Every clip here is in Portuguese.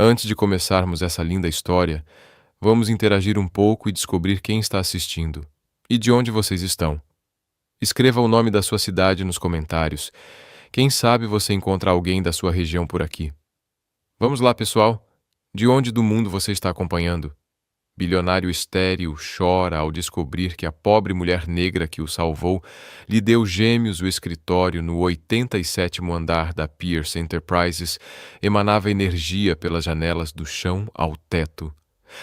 Antes de começarmos essa linda história, vamos interagir um pouco e descobrir quem está assistindo e de onde vocês estão. Escreva o nome da sua cidade nos comentários. Quem sabe você encontra alguém da sua região por aqui. Vamos lá, pessoal. De onde do mundo você está acompanhando? Bilionário estéril chora ao descobrir que a pobre mulher negra que o salvou lhe deu gêmeos. O escritório no 87º andar da Pierce Enterprises emanava energia pelas janelas do chão ao teto.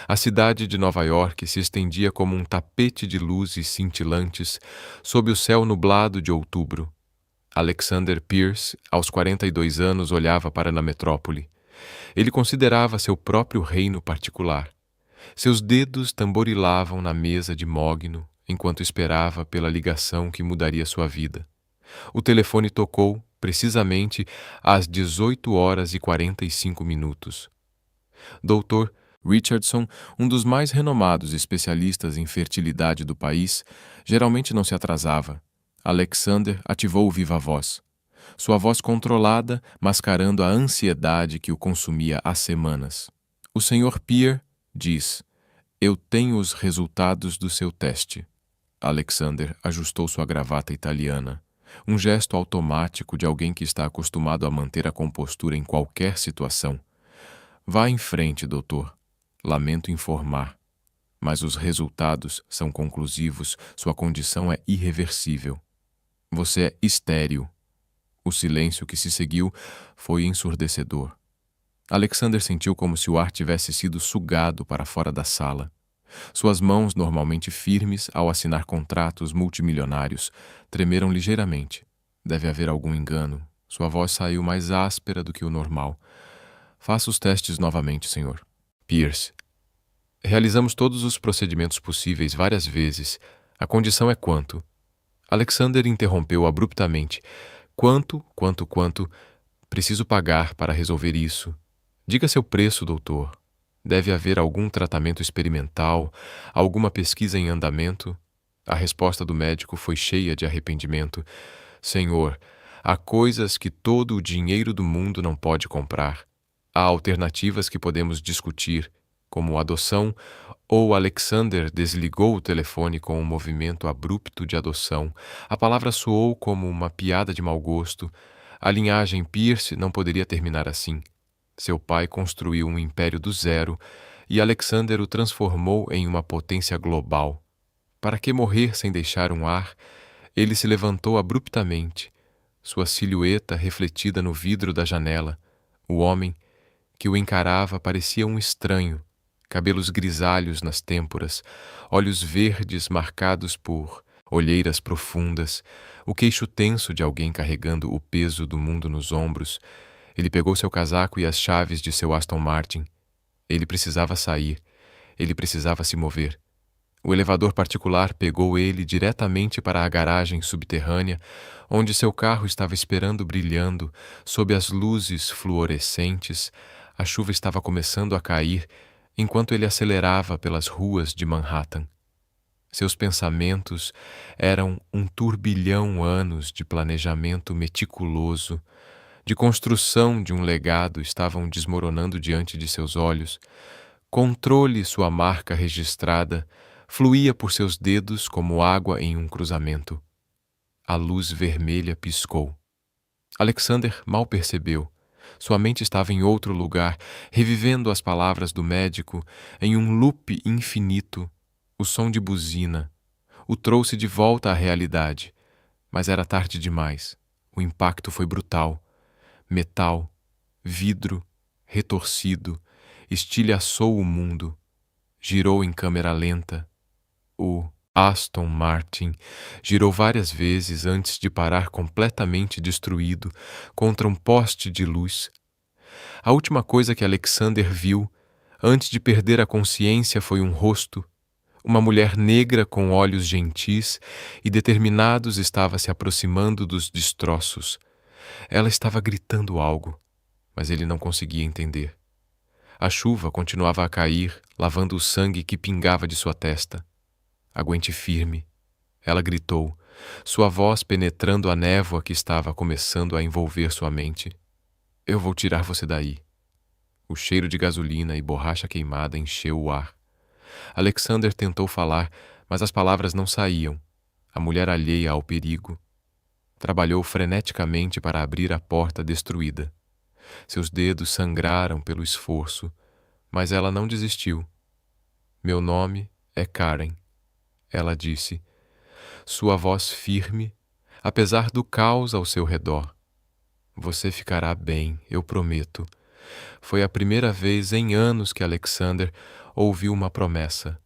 A cidade de Nova York se estendia como um tapete de luzes cintilantes sob o céu nublado de outubro. Alexander Pierce, aos 42 anos, olhava para a metrópole. Ele considerava seu próprio reino particular. Seus dedos tamborilavam na mesa de mogno enquanto esperava pela ligação que mudaria sua vida. O telefone tocou precisamente às 18h45. Dr. Richardson, um dos mais renomados especialistas em fertilidade do país, geralmente não se atrasava. Alexander ativou o viva-voz. Sua voz controlada, mascarando a ansiedade que o consumia há semanas. O Sr. Pierre diz: "Eu tenho os resultados do seu teste." Alexander ajustou sua gravata italiana, um gesto automático de alguém que está acostumado a manter a compostura em qualquer situação. "Vá em frente, doutor. Lamento informar, mas os resultados são conclusivos. Sua condição é irreversível. Você é estéril." O silêncio que se seguiu foi ensurdecedor. Alexander sentiu como se o ar tivesse sido sugado para fora da sala. Suas mãos, normalmente firmes ao assinar contratos multimilionários, tremeram ligeiramente. Deve haver algum engano. Sua voz saiu mais áspera do que o normal. "Faça os testes novamente, senhor." Pierce: "Realizamos todos os procedimentos possíveis várias vezes. A condição é quanto?" Alexander interrompeu abruptamente. Quanto? Preciso pagar para resolver isso." "Diga seu preço, doutor. Deve haver algum tratamento experimental, alguma pesquisa em andamento?" A resposta do médico foi cheia de arrependimento. "Senhor, há coisas que todo o dinheiro do mundo não pode comprar. Há alternativas que podemos discutir, como adoção." Ou Alexander desligou o telefone com um movimento abrupto de adoção. A palavra soou como uma piada de mau gosto. A linhagem Pierce não poderia terminar assim. Seu pai construiu um império do zero e Alexander o transformou em uma potência global. Para que morrer sem deixar um ar? Ele se levantou abruptamente, sua silhueta refletida no vidro da janela. O homem que o encarava parecia um estranho. Cabelos grisalhos nas têmporas, olhos verdes marcados por olheiras profundas, o queixo tenso de alguém carregando o peso do mundo nos ombros. Ele pegou seu casaco e as chaves de seu Aston Martin. Ele precisava sair. Ele precisava se mover. O elevador particular pegou ele diretamente para a garagem subterrânea, onde seu carro estava esperando brilhando sob as luzes fluorescentes. A chuva estava começando a cair enquanto ele acelerava pelas ruas de Manhattan. Seus pensamentos eram um turbilhão anos de planejamento meticuloso, de construção de um legado estavam desmoronando diante de seus olhos. Controle, sua marca registrada, fluía por seus dedos como água em um cruzamento. A luz vermelha piscou. Alexander mal percebeu. Sua mente estava em outro lugar, revivendo as palavras do médico em um loop infinito. O som de buzina o trouxe de volta à realidade, mas era tarde demais. O impacto foi brutal. Metal, vidro, retorcido, estilhaçou o mundo. Girou em câmera lenta. O Aston Martin girou várias vezes antes de parar completamente destruído contra um poste de luz. A última coisa que Alexander viu, antes de perder a consciência, foi um rosto. Uma mulher negra com olhos gentis e determinados estava se aproximando dos destroços. Ela estava gritando algo, mas ele não conseguia entender. A chuva continuava a cair, lavando o sangue que pingava de sua testa. "Aguente firme," ela gritou, sua voz penetrando a névoa que estava começando a envolver sua mente. "Eu vou tirar você daí." O cheiro de gasolina e borracha queimada encheu o ar. Alexander tentou falar, mas as palavras não saíam. A mulher alheia ao perigo trabalhou freneticamente para abrir a porta destruída. Seus dedos sangraram pelo esforço, mas ela não desistiu. Meu nome é Karen, ela disse, sua voz firme, apesar do caos ao seu redor. Você ficará bem, eu prometo. Foi a primeira vez em anos que Alexander ouviu uma promessa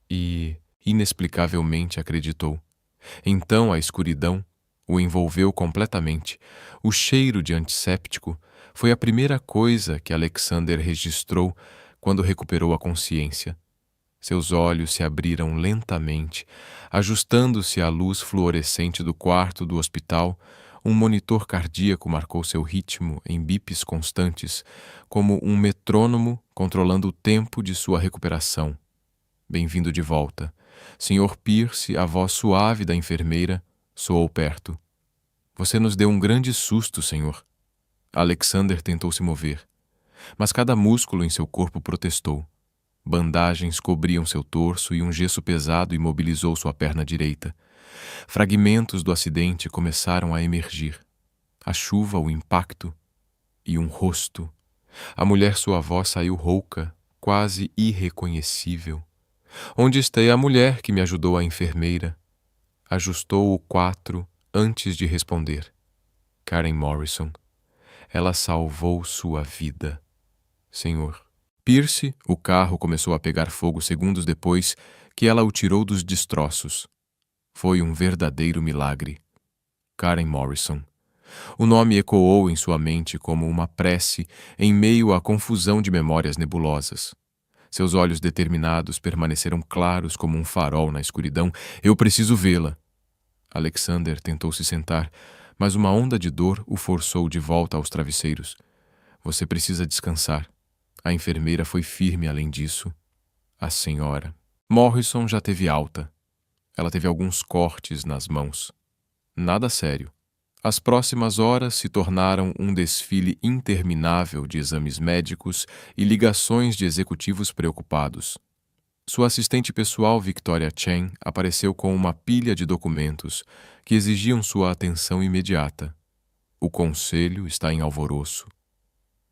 e, inexplicavelmente, acreditou. Então a escuridão o envolveu completamente. O cheiro de antisséptico foi a primeira coisa que Alexander registrou quando recuperou a consciência. Seus olhos se abriram lentamente, ajustando-se à luz fluorescente do quarto do hospital. Um monitor cardíaco marcou seu ritmo em bips constantes, como um metrônomo controlando o tempo de sua recuperação. Bem-vindo de volta. Sr. Pierce, a voz suave da enfermeira, soou perto. Você nos deu um grande susto, senhor. Alexander tentou se mover, mas cada músculo em seu corpo protestou. Bandagens cobriam seu torso e um gesso pesado imobilizou sua perna direita. Fragmentos do acidente começaram a emergir. A chuva, o impacto e um rosto. A mulher sua voz saiu rouca, quase irreconhecível. Onde está a mulher que me ajudou, a enfermeira? Ajustou o 4 antes de responder. Karen Morrison. Ela salvou sua vida. Senhor. Pierce, o carro começou a pegar fogo segundos depois que ela o tirou dos destroços. Foi um verdadeiro milagre. Karen Morrison. O nome ecoou em sua mente como uma prece em meio à confusão de memórias nebulosas. Seus olhos determinados permaneceram claros como um farol na escuridão. Eu preciso vê-la. Alexander tentou se sentar, mas uma onda de dor o forçou de volta aos travesseiros. Você precisa descansar. A enfermeira foi firme além disso. A senhora. Morrison já teve alta. Ela teve alguns cortes nas mãos. Nada sério. As próximas horas se tornaram um desfile interminável de exames médicos e ligações de executivos preocupados. Sua assistente pessoal, Victoria Chen, apareceu com uma pilha de documentos que exigiam sua atenção imediata. O conselho está em alvoroço.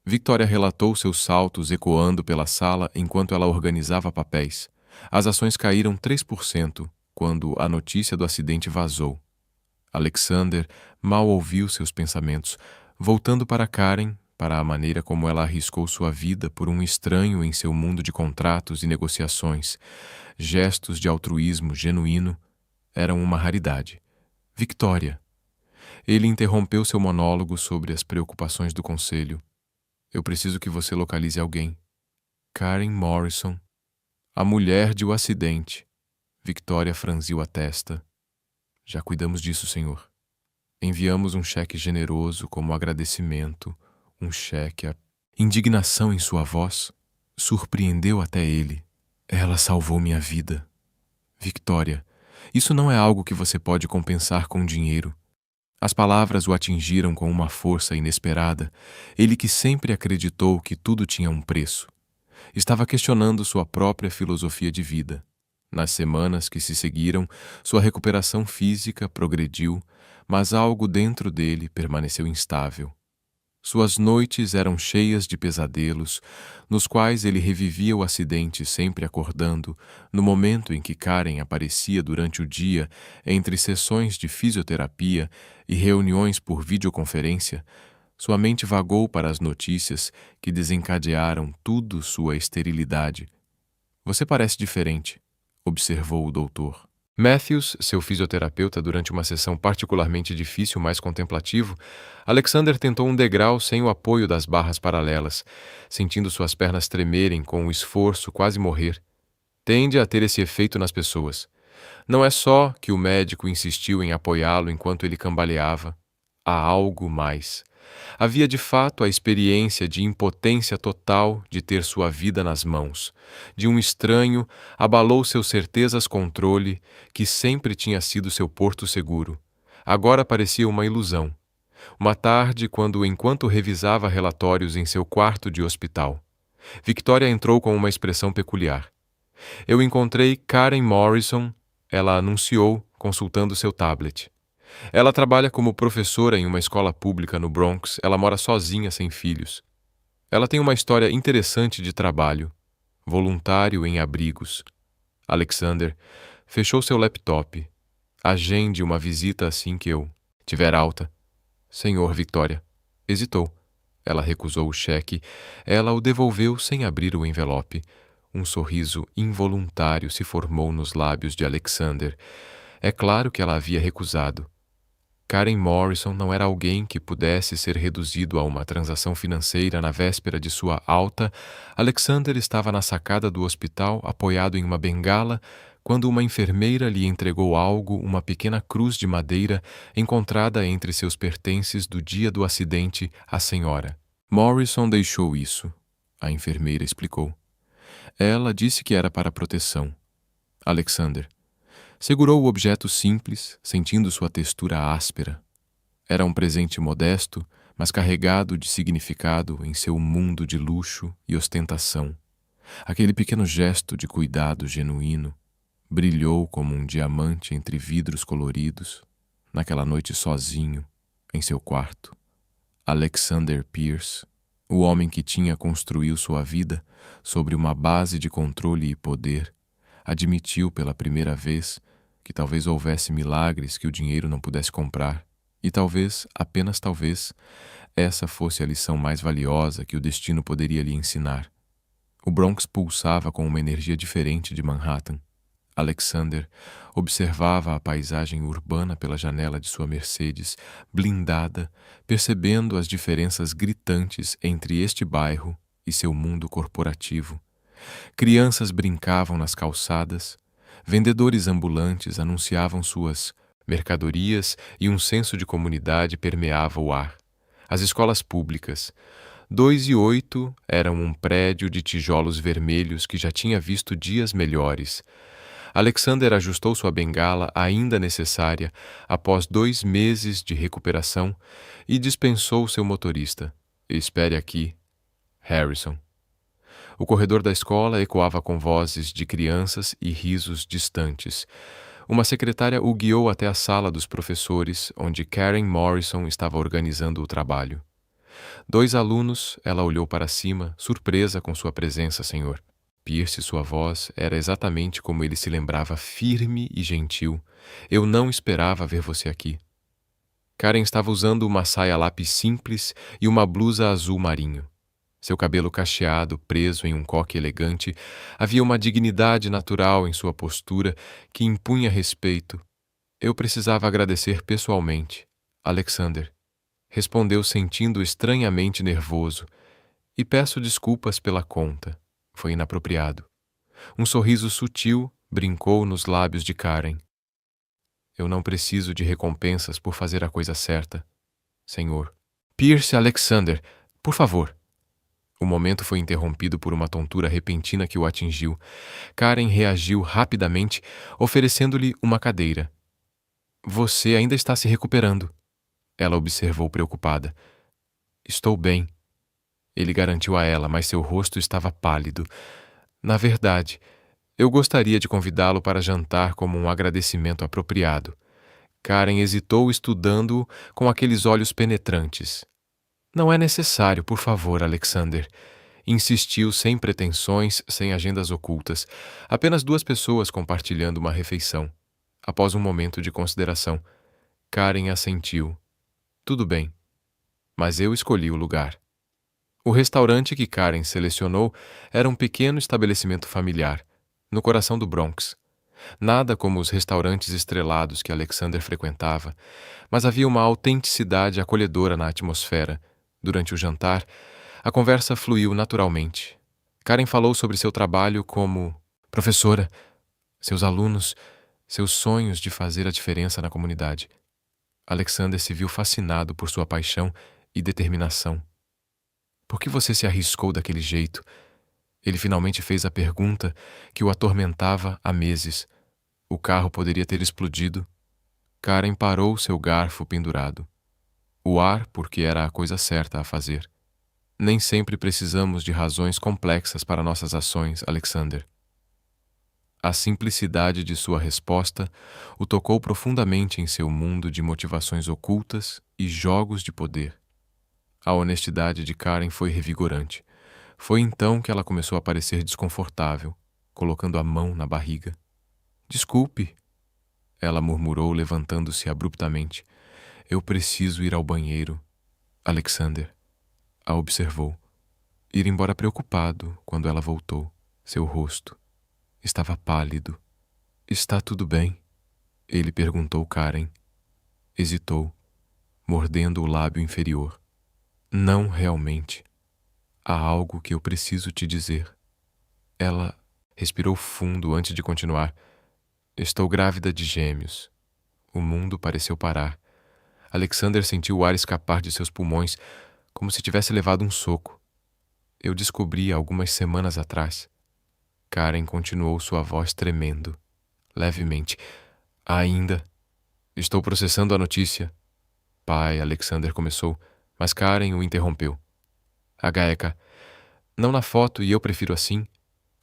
Victoria relatou seus saltos ecoando pela sala enquanto ela organizava papéis. As ações caíram 3% quando a notícia do acidente vazou. Alexander mal ouviu seus pensamentos, voltando para Karen, para a maneira como ela arriscou sua vida por um estranho em seu mundo de contratos e negociações. Gestos de altruísmo genuíno eram uma raridade. Victoria. Ele interrompeu seu monólogo sobre as preocupações do conselho. Eu preciso que você localize alguém. Karen Morrison. A mulher de o acidente. Victoria franziu a testa. Já cuidamos disso, senhor. Enviamos um cheque generoso como agradecimento. Um cheque. A indignação em sua voz surpreendeu até ele. Ela salvou minha vida. Victoria, isso não é algo que você pode compensar com dinheiro. As palavras o atingiram com uma força inesperada. Ele que sempre acreditou que tudo tinha um preço. Estava questionando sua própria filosofia de vida. Nas semanas que se seguiram, sua recuperação física progrediu, mas algo dentro dele permaneceu instável. Suas noites eram cheias de pesadelos, nos quais ele revivia o acidente sempre acordando, no momento em que Karen aparecia durante o dia, entre sessões de fisioterapia e reuniões por videoconferência. Sua mente vagou para as notícias que desencadearam tudo sua esterilidade. Você parece diferente, observou o doutor. Matthews, seu fisioterapeuta durante uma sessão particularmente difícil, mais contemplativo, Alexander tentou um degrau sem o apoio das barras paralelas, sentindo suas pernas tremerem com o esforço, quase morrer. Tende a ter esse efeito nas pessoas. Não é só que o médico insistiu em apoiá-lo enquanto ele cambaleava. Há algo mais. Havia de fato a experiência de impotência total de ter sua vida nas mãos. De um estranho, abalou seus certezas-controle, que sempre tinha sido seu porto seguro. Agora parecia uma ilusão. Uma tarde, enquanto revisava relatórios em seu quarto de hospital. Victoria entrou com uma expressão peculiar. Eu encontrei Karen Morrison, ela anunciou, consultando seu tablet. Ela trabalha como professora em uma escola pública no Bronx. Ela mora sozinha, sem filhos. Ela tem uma história interessante de trabalho. Voluntário em abrigos. Alexander fechou seu laptop. Agende uma visita assim que eu tiver alta. Senhor Victoria. Hesitou. Ela recusou o cheque. Ela o devolveu sem abrir o envelope. Um sorriso involuntário se formou nos lábios de Alexander. É claro que ela havia recusado. Karen Morrison não era alguém que pudesse ser reduzido a uma transação financeira na véspera de sua alta. Alexander estava na sacada do hospital, apoiado em uma bengala, quando uma enfermeira lhe entregou algo, uma pequena cruz de madeira encontrada entre seus pertences do dia do acidente à senhora. Morrison deixou isso, a enfermeira explicou. Ela disse que era para proteção. Alexander segurou o objeto simples, sentindo sua textura áspera. Era um presente modesto, mas carregado de significado em seu mundo de luxo e ostentação. Aquele pequeno gesto de cuidado genuíno brilhou como um diamante entre vidros coloridos, naquela noite sozinho, em seu quarto. Alexander Pierce, o homem que tinha construído sua vida sobre uma base de controle e poder, admitiu pela primeira vez que talvez houvesse milagres que o dinheiro não pudesse comprar, e talvez, apenas talvez, essa fosse a lição mais valiosa que o destino poderia lhe ensinar. O Bronx pulsava com uma energia diferente de Manhattan. Alexander observava a paisagem urbana pela janela de sua Mercedes, blindada, percebendo as diferenças gritantes entre este bairro e seu mundo corporativo. Crianças brincavam nas calçadas, vendedores ambulantes anunciavam suas mercadorias e um senso de comunidade permeava o ar. As escolas públicas, 2 e 8, eram um prédio de tijolos vermelhos que já tinha visto dias melhores. Alexander ajustou sua bengala ainda necessária após 2 meses de recuperação e dispensou seu motorista. Espere aqui, Harrison. O corredor da escola ecoava com vozes de crianças e risos distantes. Uma secretária o guiou até a sala dos professores, onde Karen Morrison estava organizando o trabalho. 2 alunos, ela olhou para cima, surpresa com sua presença, senhor. Pierce, sua voz, era exatamente como ele se lembrava, firme e gentil. Eu não esperava ver você aqui. Karen estava usando uma saia lápis simples e uma blusa azul marinho. Seu cabelo cacheado, preso em um coque elegante, havia uma dignidade natural em sua postura que impunha respeito. Eu precisava agradecer pessoalmente. Alexander respondeu sentindo estranhamente nervoso. E peço desculpas pela conta. Foi inapropriado. Um sorriso sutil brincou nos lábios de Karen. Eu não preciso de recompensas por fazer a coisa certa, senhor. Pierce Alexander, por favor. O momento foi interrompido por uma tontura repentina que o atingiu. Karen reagiu rapidamente, oferecendo-lhe uma cadeira. Você ainda está se recuperando, ela observou preocupada. Estou bem, ele garantiu a ela, mas seu rosto estava pálido. Na verdade, eu gostaria de convidá-lo para jantar como um agradecimento apropriado. Karen hesitou, estudando-o com aqueles olhos penetrantes. Não é necessário, por favor, Alexander. Insistiu sem pretensões, sem agendas ocultas. Apenas 2 pessoas compartilhando uma refeição. Após um momento de consideração, Karen assentiu. Tudo bem, mas eu escolhi o lugar. O restaurante que Karen selecionou era um pequeno estabelecimento familiar, no coração do Bronx. Nada como os restaurantes estrelados que Alexander frequentava, mas havia uma autenticidade acolhedora na atmosfera. Durante o jantar, a conversa fluiu naturalmente. Karen falou sobre seu trabalho como professora, seus alunos, seus sonhos de fazer a diferença na comunidade. Alexander se viu fascinado por sua paixão e determinação. Por que você se arriscou daquele jeito? Ele finalmente fez a pergunta que o atormentava há meses. O carro poderia ter explodido. Karen parou seu garfo pendurado. O ar, porque era a coisa certa a fazer. Nem sempre precisamos de razões complexas para nossas ações, Alexander. A simplicidade de sua resposta o tocou profundamente em seu mundo de motivações ocultas e jogos de poder. A honestidade de Karen foi revigorante. Foi então que ela começou a parecer desconfortável, colocando a mão na barriga. Desculpe, ela murmurou, levantando-se abruptamente. Eu preciso ir ao banheiro. Alexander a observou, ir embora preocupado quando ela voltou. Seu rosto estava pálido. Está tudo bem? Ele perguntou Karen. Hesitou, mordendo o lábio inferior. Não realmente. Há algo que eu preciso te dizer. Ela respirou fundo antes de continuar. Estou grávida de gêmeos. O mundo pareceu parar. Alexander sentiu o ar escapar de seus pulmões, como se tivesse levado um soco. Eu descobri algumas semanas atrás. Karen continuou, sua voz tremendo, levemente. Ainda. Estou processando a notícia. Pai, Alexander começou, mas Karen o interrompeu. Gaeka, não na foto e eu prefiro assim.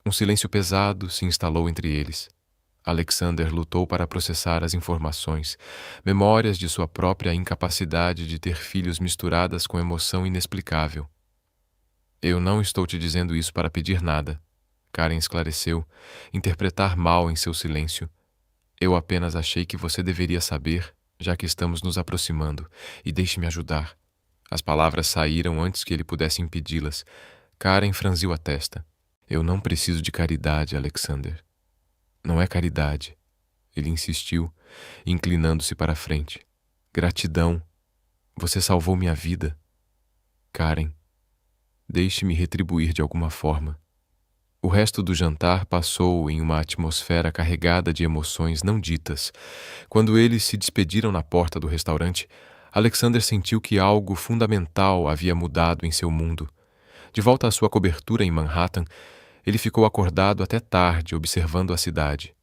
Um silêncio pesado se instalou entre eles. Alexander lutou para processar as informações, memórias de sua própria incapacidade de ter filhos misturadas com emoção inexplicável. Eu não estou te dizendo isso para pedir nada, Karen esclareceu, interpretar mal em seu silêncio. Eu apenas achei que você deveria saber, já que estamos nos aproximando, e deixe-me ajudar. As palavras saíram antes que ele pudesse impedi-las. Karen franziu a testa. Eu não preciso de caridade, Alexander. Não é caridade. Ele insistiu, inclinando-se para a frente. Gratidão. Você salvou minha vida. Karen, deixe-me retribuir de alguma forma. O resto do jantar passou em uma atmosfera carregada de emoções não ditas. Quando eles se despediram na porta do restaurante, Alexander sentiu que algo fundamental havia mudado em seu mundo. De volta à sua cobertura em Manhattan, ele ficou acordado até tarde, observando a cidade.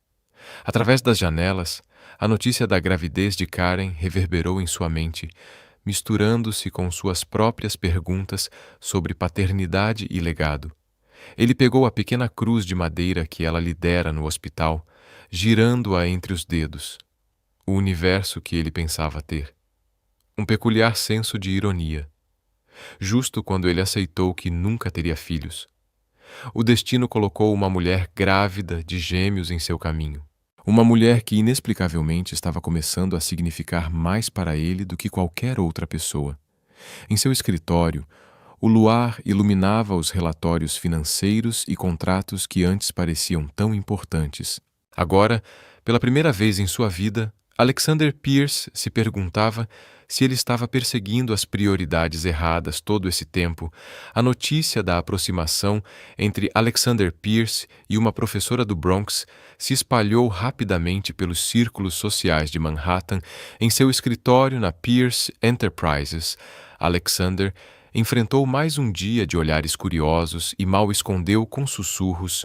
Através das janelas, a notícia da gravidez de Karen reverberou em sua mente, misturando-se com suas próprias perguntas sobre paternidade e legado. Ele pegou a pequena cruz de madeira que ela lhe dera no hospital, girando-a entre os dedos. O universo que ele pensava ter. Um peculiar senso de ironia. Justo quando ele aceitou que nunca teria filhos. O destino colocou uma mulher grávida de gêmeos em seu caminho. Uma mulher que inexplicavelmente estava começando a significar mais para ele do que qualquer outra pessoa. Em seu escritório, o luar iluminava os relatórios financeiros e contratos que antes pareciam tão importantes. Agora, pela primeira vez em sua vida, Alexander Pierce se perguntava se ele estava perseguindo as prioridades erradas todo esse tempo. A notícia da aproximação entre Alexander Pierce e uma professora do Bronx se espalhou rapidamente pelos círculos sociais de Manhattan. Em seu escritório na Pierce Enterprises, Alexander enfrentou mais um dia de olhares curiosos e mal escondeu com sussurros.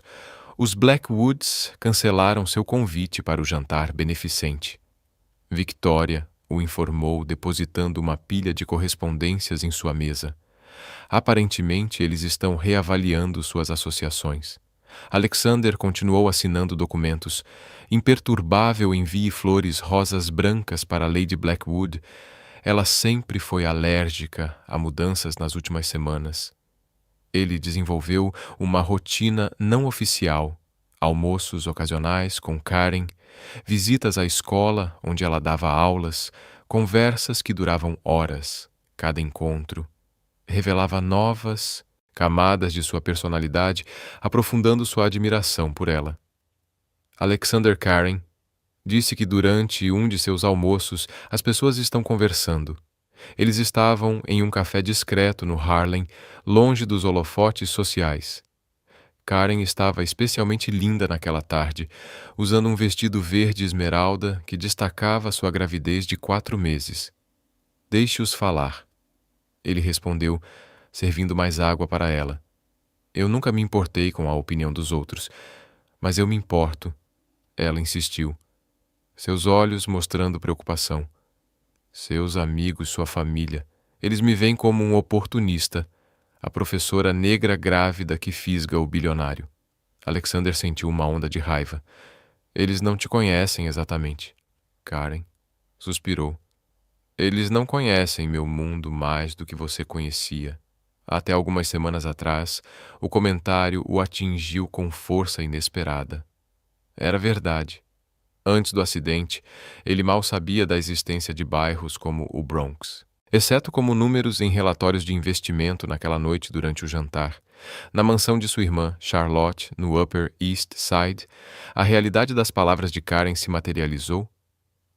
Os Blackwoods cancelaram seu convite para o jantar beneficente. Victoria o informou, depositando uma pilha de correspondências em sua mesa. Aparentemente, eles estão reavaliando suas associações. Alexander continuou assinando documentos. Imperturbável, envie flores rosas brancas para Lady Blackwood. Ela sempre foi alérgica a mudanças nas últimas semanas. Ele desenvolveu uma rotina não oficial, almoços ocasionais com Karen, visitas à escola onde ela dava aulas, conversas que duravam horas. Cada encontro revelava novas camadas de sua personalidade, aprofundando sua admiração por ela. Alexander Karen disse que durante um de seus almoços as pessoas estão conversando. Eles estavam em um café discreto no Harlem, longe dos holofotes sociais. Karen estava especialmente linda naquela tarde, usando um vestido verde esmeralda que destacava sua gravidez de 4 meses. Deixe-os falar. Ele respondeu, servindo mais água para ela. Eu nunca me importei com a opinião dos outros, mas eu me importo. Ela insistiu, seus olhos mostrando preocupação. Seus amigos, sua família, eles me veem como um oportunista. A professora negra grávida que fisga o bilionário. Alexander sentiu uma onda de raiva. Eles não te conhecem exatamente. Karen suspirou. Eles não conhecem meu mundo mais do que você conhecia. Até algumas semanas atrás, o comentário o atingiu com força inesperada. Era verdade. Antes do acidente, ele mal sabia da existência de bairros como o Bronx, exceto como números em relatórios de investimento naquela noite durante o jantar. Na mansão de sua irmã, Charlotte, no Upper East Side, a realidade das palavras de Karen se materializou.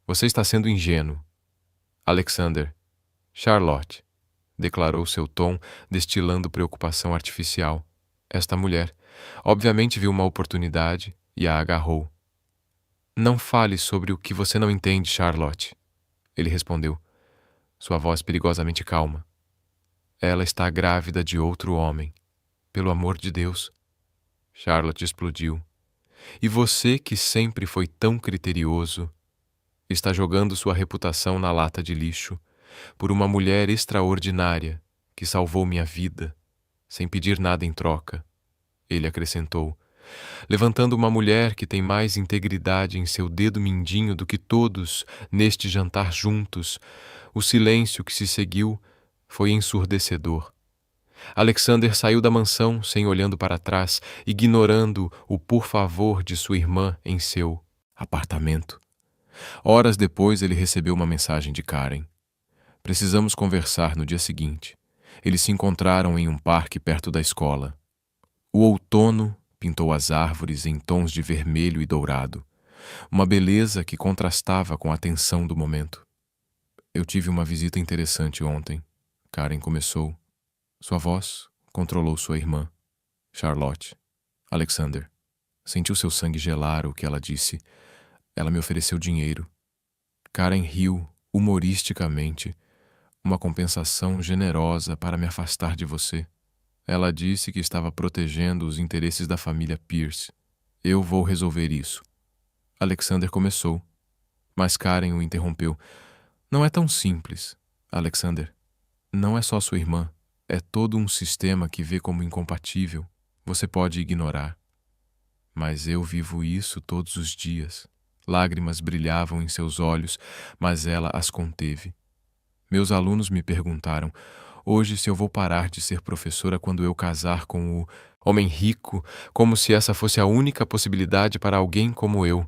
Você está sendo ingênuo. Alexander. Charlotte, declarou seu tom, destilando preocupação artificial. Esta mulher, obviamente, viu uma oportunidade e a agarrou. Não fale sobre o que você não entende, Charlotte, ele respondeu, sua voz perigosamente calma. Ela está grávida de outro homem. Pelo amor de Deus. Charlotte explodiu. E você, que sempre foi tão criterioso, está jogando sua reputação na lata de lixo por uma mulher extraordinária que salvou minha vida, sem pedir nada em troca. Ele acrescentou, levantando uma mulher que tem mais integridade em seu dedo mindinho do que todos neste jantar juntos. O silêncio que se seguiu foi ensurdecedor. Alexander saiu da mansão sem olhando para trás, ignorando o por favor de sua irmã em seu apartamento. Horas depois ele recebeu uma mensagem de Karen. Precisamos conversar no dia seguinte. Eles se encontraram em um parque perto da escola. O outono pintou as árvores em tons de vermelho e dourado, uma beleza que contrastava com a tensão do momento. Eu tive uma visita interessante ontem, Karen começou. Sua voz controlou sua irmã, Charlotte. Alexander. Sentiu seu sangue gelar o que ela disse. Ela me ofereceu dinheiro. Karen riu, humoristicamente, uma compensação generosa para me afastar de você. Ela disse que estava protegendo os interesses da família Pierce. Eu vou resolver isso. Alexander começou, mas Karen o interrompeu. Não é tão simples, Alexander. Não é só sua irmã. É todo um sistema que vê como incompatível. Você pode ignorar. Mas eu vivo isso todos os dias. Lágrimas brilhavam em seus olhos, mas ela as conteve. Meus alunos me perguntaram hoje se eu vou parar de ser professora quando eu casar com o homem rico, como se essa fosse a única possibilidade para alguém como eu.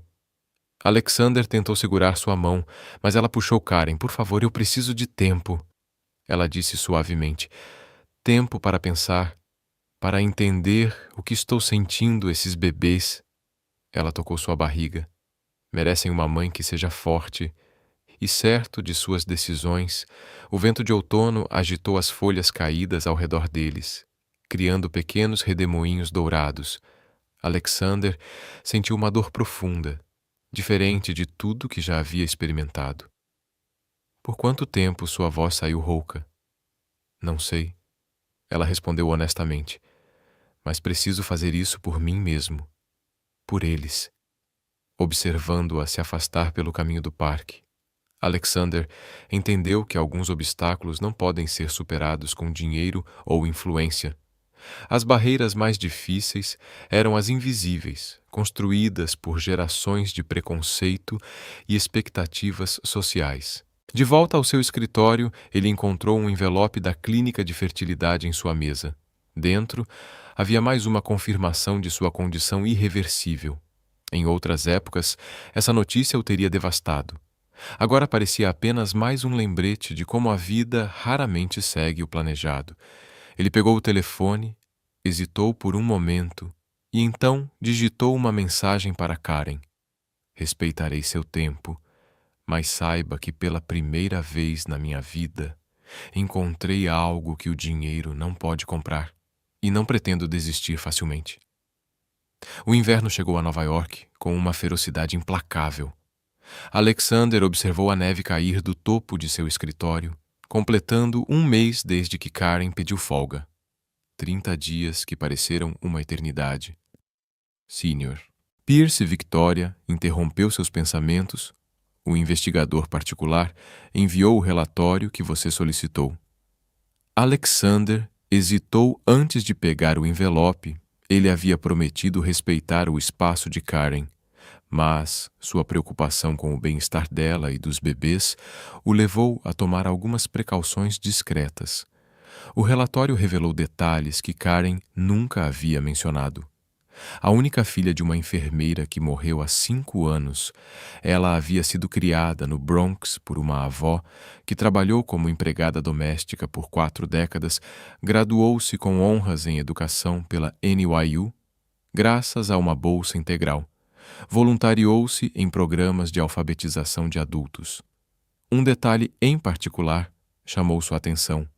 Alexander tentou segurar sua mão, mas ela puxou Karen. Por favor, eu preciso de tempo. Ela disse suavemente. Tempo para pensar, para entender o que estou sentindo esses bebês. Ela tocou sua barriga. Merecem uma mãe que seja forte. E certo de suas decisões, o vento de outono agitou as folhas caídas ao redor deles, criando pequenos redemoinhos dourados. Alexander sentiu uma dor profunda, diferente de tudo que já havia experimentado. Por quanto tempo sua voz saiu rouca? Não sei. Ela respondeu honestamente. Mas preciso fazer isso por mim mesmo. Por eles. Observando-a se afastar pelo caminho do parque, Alexander entendeu que alguns obstáculos não podem ser superados com dinheiro ou influência. As barreiras mais difíceis eram as invisíveis, construídas por gerações de preconceito e expectativas sociais. De volta ao seu escritório, ele encontrou um envelope da clínica de fertilidade em sua mesa. Dentro, havia mais uma confirmação de sua condição irreversível. Em outras épocas, essa notícia o teria devastado. Agora parecia apenas mais um lembrete de como a vida raramente segue o planejado. Ele pegou o telefone, hesitou por um momento e então digitou uma mensagem para Karen. Respeitarei seu tempo, mas saiba que pela primeira vez na minha vida encontrei algo que o dinheiro não pode comprar e não pretendo desistir facilmente. O inverno chegou a Nova York com uma ferocidade implacável. Alexander observou a neve cair do topo de seu escritório, completando um mês desde que Karen pediu folga. 30 dias que pareceram uma eternidade. Senior. Pierce Victoria interrompeu seus pensamentos. O investigador particular enviou o relatório que você solicitou. Alexander Hesitou antes de pegar o envelope. Ele havia prometido respeitar o espaço de Karen, mas sua preocupação com o bem-estar dela e dos bebês o levou a tomar algumas precauções discretas. O relatório revelou detalhes que Karen nunca havia mencionado. A única filha de uma enfermeira que morreu há 5 anos, ela havia sido criada no Bronx por uma avó que trabalhou como empregada doméstica por 4 décadas, graduou-se com honras em educação pela NYU, graças a uma bolsa integral. Voluntariou-se em programas de alfabetização de adultos. Um detalhe em particular chamou sua atenção.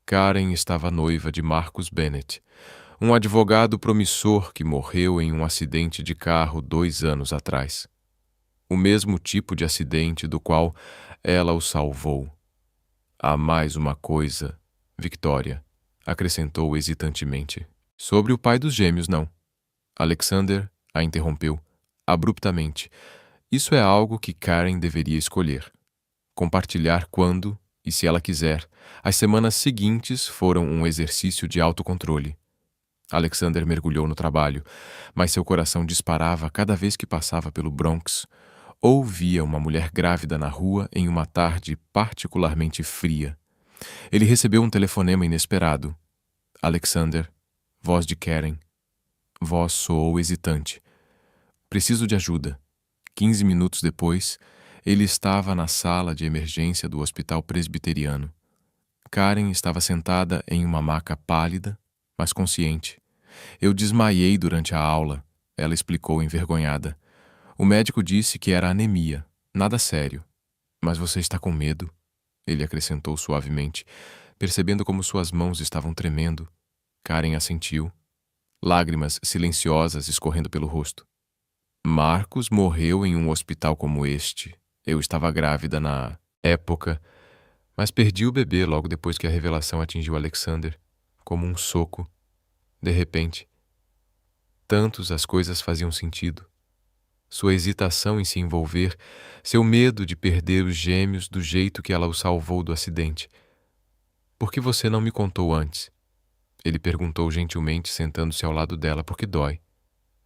Karen estava noiva de Marcus Bennett, um advogado promissor que morreu em um acidente de carro 2 anos atrás. O mesmo tipo de acidente do qual ela o salvou. Há mais uma coisa, Victoria, acrescentou hesitantemente. Sobre o pai dos gêmeos, não. Alexander a interrompeu, abruptamente. Isso é algo que Karen deveria escolher. Compartilhar quando, e se ela quiser. As semanas seguintes foram um exercício de autocontrole. Alexander mergulhou no trabalho, mas seu coração disparava cada vez que passava pelo Bronx ou via uma mulher grávida na rua em uma tarde particularmente fria. Ele recebeu um telefonema inesperado. Alexander, voz de Karen. Voz soou hesitante. Preciso de ajuda. 15 minutos depois, ele estava na sala de emergência do hospital presbiteriano. Karen estava sentada em uma maca pálida, mas consciente. Eu desmaiei durante a aula, ela explicou envergonhada. O médico disse que era anemia, nada sério. Mas você está com medo? Ele acrescentou suavemente, percebendo como suas mãos estavam tremendo. Karen assentiu, lágrimas silenciosas escorrendo pelo rosto. Marcos morreu em um hospital como este. Eu estava grávida na época, mas perdi o bebê logo depois que a revelação atingiu Alexander, como um soco. De repente, tantos as coisas faziam sentido. Sua hesitação em se envolver, seu medo de perder os gêmeos do jeito que ela o salvou do acidente. Por que você não me contou antes? Ele perguntou gentilmente, sentando-se ao lado dela. Porque dói.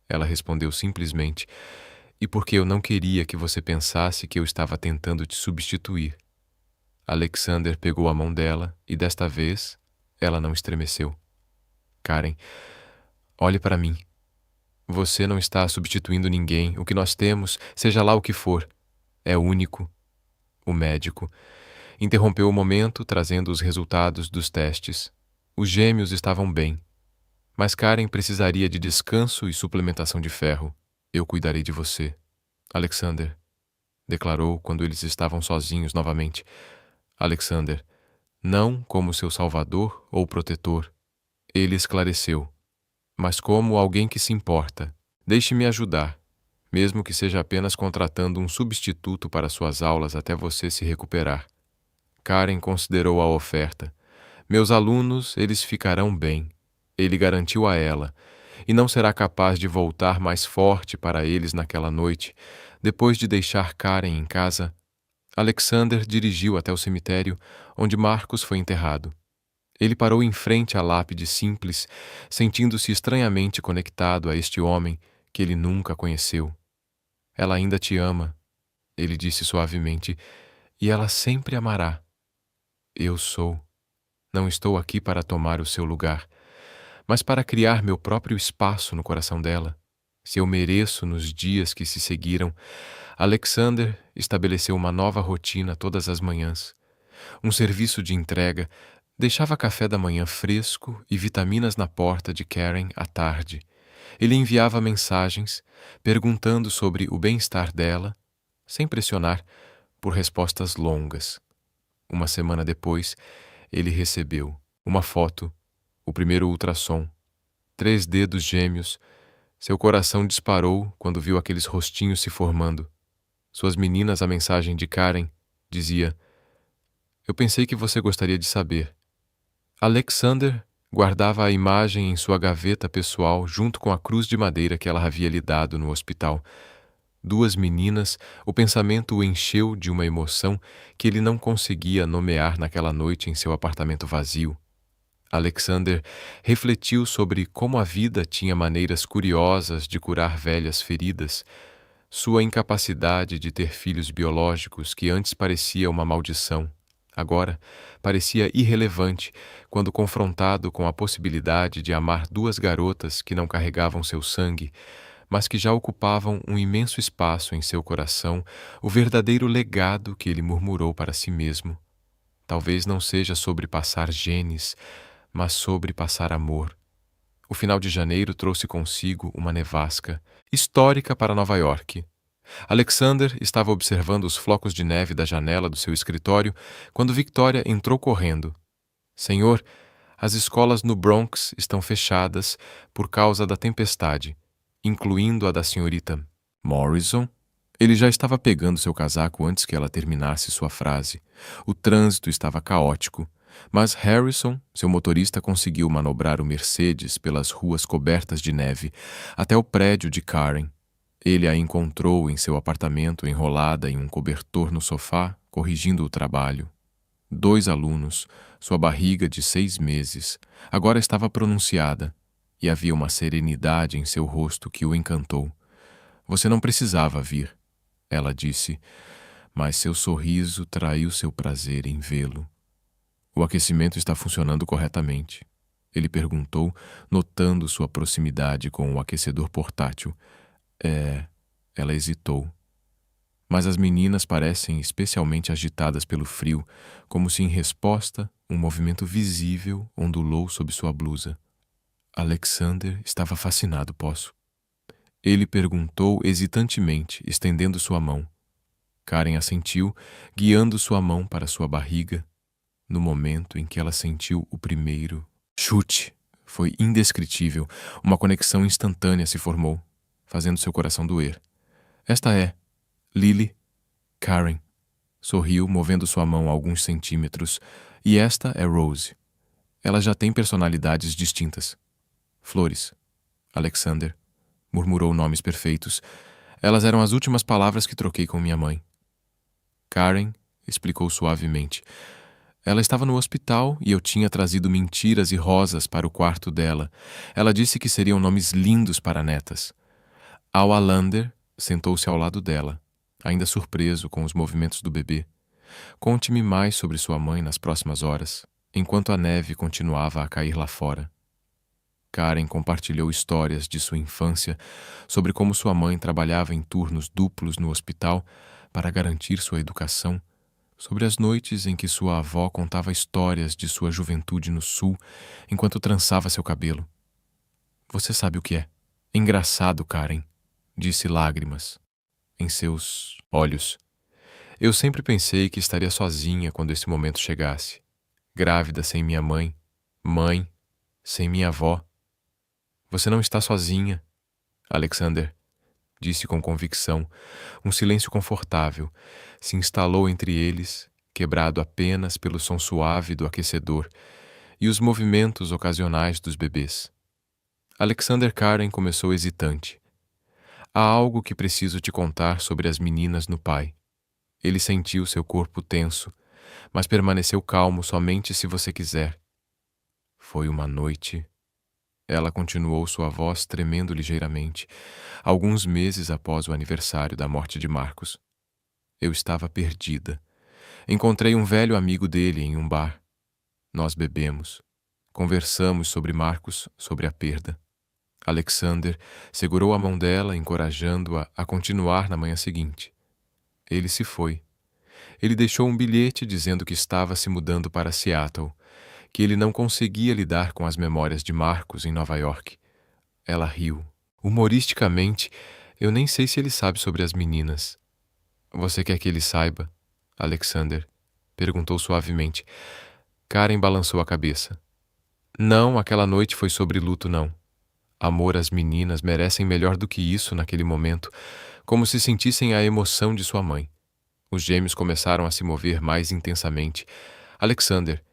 Ela respondeu simplesmente. E porque eu não queria que você pensasse que eu estava tentando te substituir. Alexander pegou a mão dela e, desta vez, ela não estremeceu. Karen, olhe para mim. Você não está substituindo ninguém. O que nós temos, seja lá o que for, é único. O médico interrompeu o momento, trazendo os resultados dos testes. Os gêmeos estavam bem, mas Karen precisaria de descanso e suplementação de ferro. Eu cuidarei de você. Alexander, declarou quando eles estavam sozinhos novamente. Alexander, não como seu salvador ou protetor. Ele esclareceu. Mas como alguém que se importa. Deixe-me ajudar, mesmo que seja apenas contratando um substituto para suas aulas até você se recuperar. Karen considerou a oferta. Meus alunos, eles ficarão bem. Ele garantiu a ela, e não será capaz de voltar mais forte para eles naquela noite, depois de deixar Karen em casa. Alexander dirigiu até o cemitério, onde Marcos foi enterrado. Ele parou em frente à lápide simples, sentindo-se estranhamente conectado a este homem que ele nunca conheceu. Ela ainda te ama, ele disse suavemente, e ela sempre amará. Eu sou. Não estou aqui para tomar o seu lugar, mas para criar meu próprio espaço no coração dela. Se eu mereço nos dias que se seguiram, Alexander estabeleceu uma nova rotina todas as manhãs. Um serviço de entrega. Deixava café da manhã fresco e vitaminas na porta de Karen à tarde. Ele enviava mensagens, perguntando sobre o bem-estar dela, sem pressionar, por respostas longas. Uma semana depois, ele recebeu uma foto, o primeiro ultrassom, 3 dedos gêmeos. Seu coração disparou quando viu aqueles rostinhos se formando. Suas meninas, a mensagem de Karen, dizia: Eu pensei que você gostaria de saber. Alexander guardava a imagem em sua gaveta pessoal junto com a cruz de madeira que ela havia lhe dado no hospital. 2 meninas, o pensamento o encheu de uma emoção que ele não conseguia nomear naquela noite em seu apartamento vazio. Alexander refletiu sobre como a vida tinha maneiras curiosas de curar velhas feridas. Sua incapacidade de ter filhos biológicos, que antes parecia uma maldição, agora parecia irrelevante quando confrontado com a possibilidade de amar duas garotas que não carregavam seu sangue, mas que já ocupavam um imenso espaço em seu coração, o verdadeiro legado que ele murmurou para si mesmo. Talvez não seja sobre passar genes, mas sobre passar amor. O final de janeiro trouxe consigo uma nevasca, histórica para Nova York. Alexander estava observando os flocos de neve da janela do seu escritório quando Victoria entrou correndo. Senhor, as escolas no Bronx estão fechadas por causa da tempestade, incluindo a da senhorita Morrison. Ele já estava pegando seu casaco antes que ela terminasse sua frase. O trânsito estava caótico, mas Harrison, seu motorista, conseguiu manobrar o Mercedes pelas ruas cobertas de neve até o prédio de Karen. Ele a encontrou em seu apartamento enrolada em um cobertor no sofá, corrigindo o trabalho. 2 alunos, sua barriga de 6 meses, agora estava pronunciada, e havia uma serenidade em seu rosto que o encantou. Você não precisava vir, ela disse, mas seu sorriso traiu seu prazer em vê-lo. O aquecimento está funcionando corretamente, ele perguntou, notando sua proximidade com o aquecedor portátil. Ela hesitou. Mas as meninas parecem especialmente agitadas pelo frio, como se em resposta um movimento visível ondulou sob sua blusa. Alexander estava fascinado, posso? Ele perguntou hesitantemente, estendendo sua mão. Karen assentiu, guiando sua mão para sua barriga. No momento em que ela sentiu o primeiro chute, foi indescritível. Uma conexão instantânea se formou, fazendo seu coração doer. Esta é Lily. Karen sorriu, movendo sua mão alguns centímetros. E esta é Rose. Ela já tem personalidades distintas. Flores. Alexander murmurou nomes perfeitos. Elas eram as últimas palavras que troquei com minha mãe. Karen explicou suavemente. Ela estava no hospital e eu tinha trazido mentiras e rosas para o quarto dela. Ela disse que seriam nomes lindos para netas. Al Alander sentou-se ao lado dela, ainda surpreso com os movimentos do bebê. Conte-me mais sobre sua mãe nas próximas horas, enquanto a neve continuava a cair lá fora. Karen compartilhou histórias de sua infância sobre como sua mãe trabalhava em turnos duplos no hospital para garantir sua educação, sobre as noites em que sua avó contava histórias de sua juventude no sul enquanto trançava seu cabelo. Você sabe o que é? Engraçado, Karen, disse lágrimas em seus olhos. Eu sempre pensei que estaria sozinha quando esse momento chegasse. Grávida sem minha mãe, mãe sem minha avó. Você não está sozinha, Alexander, disse com convicção. Um silêncio confortável se instalou entre eles, quebrado apenas pelo som suave do aquecedor e os movimentos ocasionais dos bebês. Alexander Karen começou hesitante. Há algo que preciso te contar sobre as meninas no pai. Ele sentiu seu corpo tenso, mas permaneceu calmo somente se você quiser. Foi uma noite. Ela continuou, sua voz tremendo ligeiramente, alguns meses após o aniversário da morte de Marcos. Eu estava perdida. Encontrei um velho amigo dele em um bar. Nós bebemos. Conversamos sobre Marcos, sobre a perda. Alexander segurou a mão dela, encorajando-a a continuar na manhã seguinte. Ele se foi. Ele deixou um bilhete dizendo que estava se mudando para Seattle, que ele não conseguia lidar com as memórias de Marcos em Nova York. Ela riu. Humoristicamente, eu nem sei se ele sabe sobre as meninas. Você quer que ele saiba? Alexander perguntou suavemente. Karen balançou a cabeça. Não, aquela noite foi sobre luto, não. Amor às meninas merecem melhor do que isso naquele momento, como se sentissem a emoção de sua mãe. Os gêmeos começaram a se mover mais intensamente. Alexander,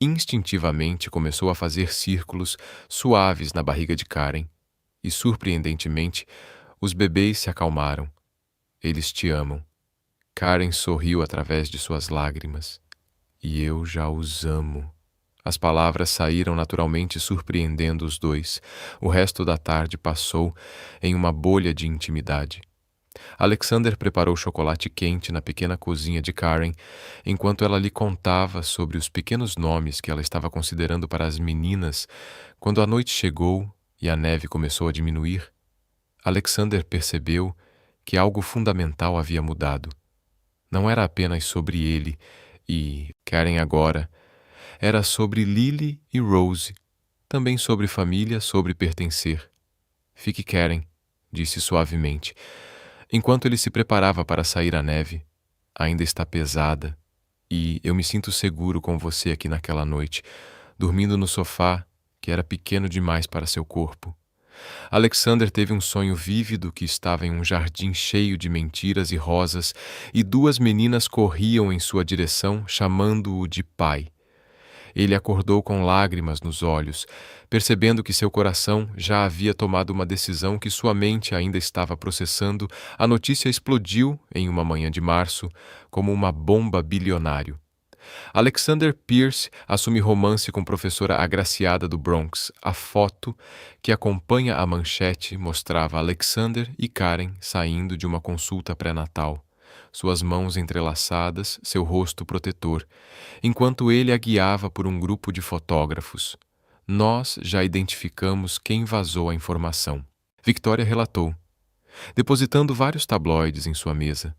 instintivamente, começou a fazer círculos suaves na barriga de Karen. E, surpreendentemente, os bebês se acalmaram. Eles te amam. Karen sorriu através de suas lágrimas. E eu já os amo, As palavras saíram naturalmente, surpreendendo os dois. O resto da tarde passou em uma bolha de intimidade. Alexander preparou chocolate quente na pequena cozinha de Karen, enquanto ela lhe contava sobre os pequenos nomes que ela estava considerando para as meninas. Quando a noite chegou e a neve começou a diminuir, Alexander percebeu que algo fundamental havia mudado. Não era apenas sobre ele e Karen agora. Era sobre Lily e Rose, também sobre família, sobre pertencer. Fique, Karen, disse suavemente, enquanto ele se preparava para sair à neve. Ainda está pesada, e eu me sinto seguro com você aqui naquela noite, dormindo no sofá que era pequeno demais para seu corpo. Alexander teve um sonho vívido que estava em um jardim cheio de mentiras e rosas, e duas meninas corriam em sua direção, chamando-o de pai. Ele acordou com lágrimas nos olhos, percebendo que seu coração já havia tomado uma decisão que sua mente ainda estava processando. A notícia explodiu em uma manhã de março, como uma bomba bilionário. Alexander Pierce assume romance com professora agraciada do Bronx. A foto que acompanha a manchete mostrava Alexander e Karen saindo de uma consulta pré-natal, suas mãos entrelaçadas, seu rosto protetor, enquanto ele a guiava por um grupo de fotógrafos. Nós já identificamos quem vazou a informação. Victoria relatou, depositando vários tabloides em sua mesa.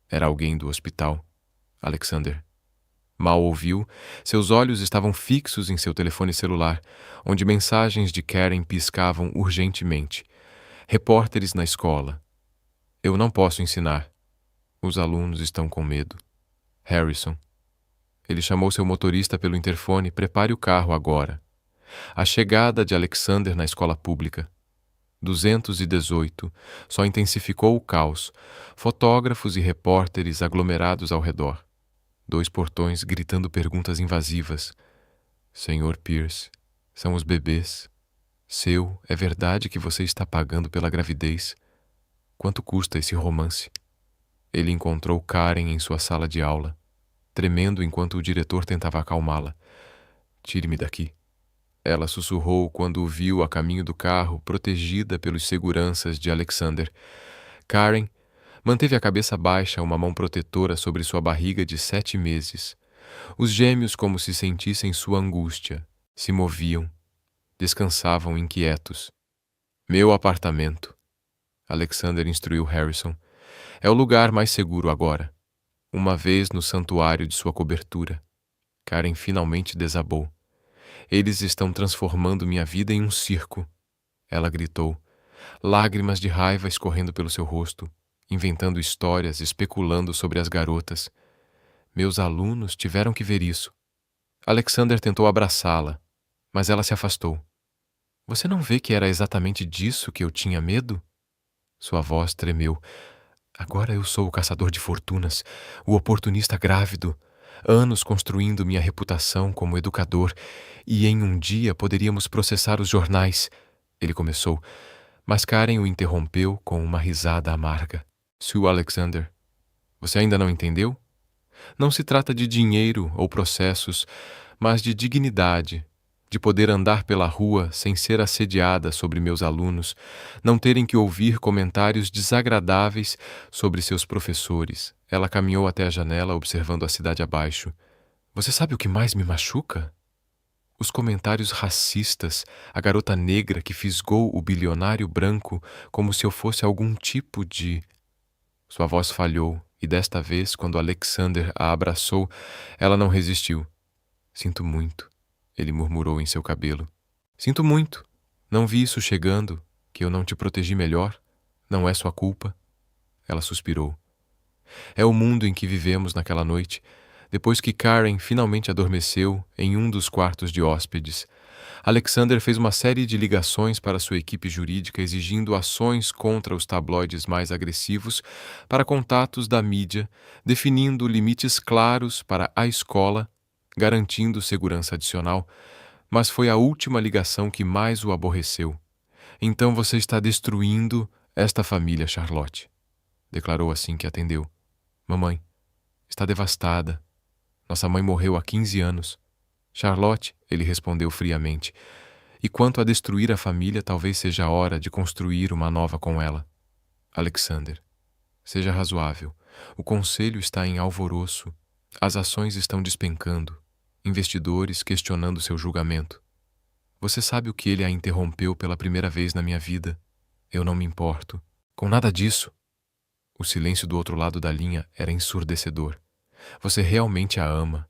Era alguém do hospital. Alexander mal ouviu, seus olhos estavam fixos em seu telefone celular, onde mensagens de Karen piscavam urgentemente. Repórteres na escola. Eu não posso ensinar. Os alunos estão com medo. Harrison. Ele chamou seu motorista pelo interfone. Prepare o carro agora. A chegada de Alexander na escola pública. 218 só intensificou o caos. Fotógrafos e repórteres aglomerados ao redor. 2 portões gritando perguntas invasivas. Senhor Pierce, são os bebês. É verdade que você está pagando pela gravidez? Quanto custa esse romance? Ele encontrou Karen em sua sala de aula, tremendo enquanto o diretor tentava acalmá-la. Tire-me daqui. Ela sussurrou quando o viu a caminho do carro, protegida pelos seguranças de Alexander. Karen manteve a cabeça baixa, uma mão protetora sobre sua barriga de 7 meses. Os gêmeos, como se sentissem sua angústia, se moviam, descansavam inquietos. Meu apartamento, Alexander instruiu Harrison. É o lugar mais seguro agora. Uma vez no santuário de sua cobertura. Karen finalmente desabou. Eles estão transformando minha vida em um circo. Ela gritou, lágrimas de raiva escorrendo pelo seu rosto, inventando histórias, especulando sobre as garotas. Meus alunos tiveram que ver isso. Alexander tentou abraçá-la, mas ela se afastou. Você não vê que era exatamente disso que eu tinha medo? Sua voz tremeu. Agora eu sou o caçador de fortunas, o oportunista grávido, anos construindo minha reputação como educador, e em um dia poderíamos processar os jornais. Ele começou, mas Karen o interrompeu com uma risada amarga. Sue Alexander, você ainda não entendeu? Não se trata de dinheiro ou processos, mas de dignidade, de poder andar pela rua sem ser assediada sobre meus alunos, não terem que ouvir comentários desagradáveis sobre seus professores. Ela caminhou até a janela, observando a cidade abaixo. Você sabe o que mais me machuca? Os comentários racistas, a garota negra que fisgou o bilionário branco como se eu fosse algum tipo de... Sua voz falhou, e desta vez, quando Alexander a abraçou, ela não resistiu. Sinto muito, ele murmurou em seu cabelo. Sinto muito. Não vi isso chegando, que eu não te protegi melhor. Não é sua culpa. Ela suspirou. É o mundo em que vivemos naquela noite, depois que Karen finalmente adormeceu em um dos quartos de hóspedes. Alexander fez uma série de ligações para sua equipe jurídica exigindo ações contra os tabloides mais agressivos, para contatos da mídia, definindo limites claros para a escola, garantindo segurança adicional, mas foi a última ligação que mais o aborreceu. Então você está destruindo esta família, Charlotte, declarou assim que atendeu. Mamãe, está devastada. Nossa mãe morreu há 15 anos. Charlotte, ele respondeu friamente, e quanto a destruir a família, talvez seja a hora de construir uma nova com ela. Alexander, seja razoável. O conselho está em alvoroço. As ações estão despencando. Investidores questionando seu julgamento. Você sabe o que ele a interrompeu pela primeira vez na minha vida? Eu não me importo. Com nada disso. O silêncio do outro lado da linha era ensurdecedor. Você realmente a ama?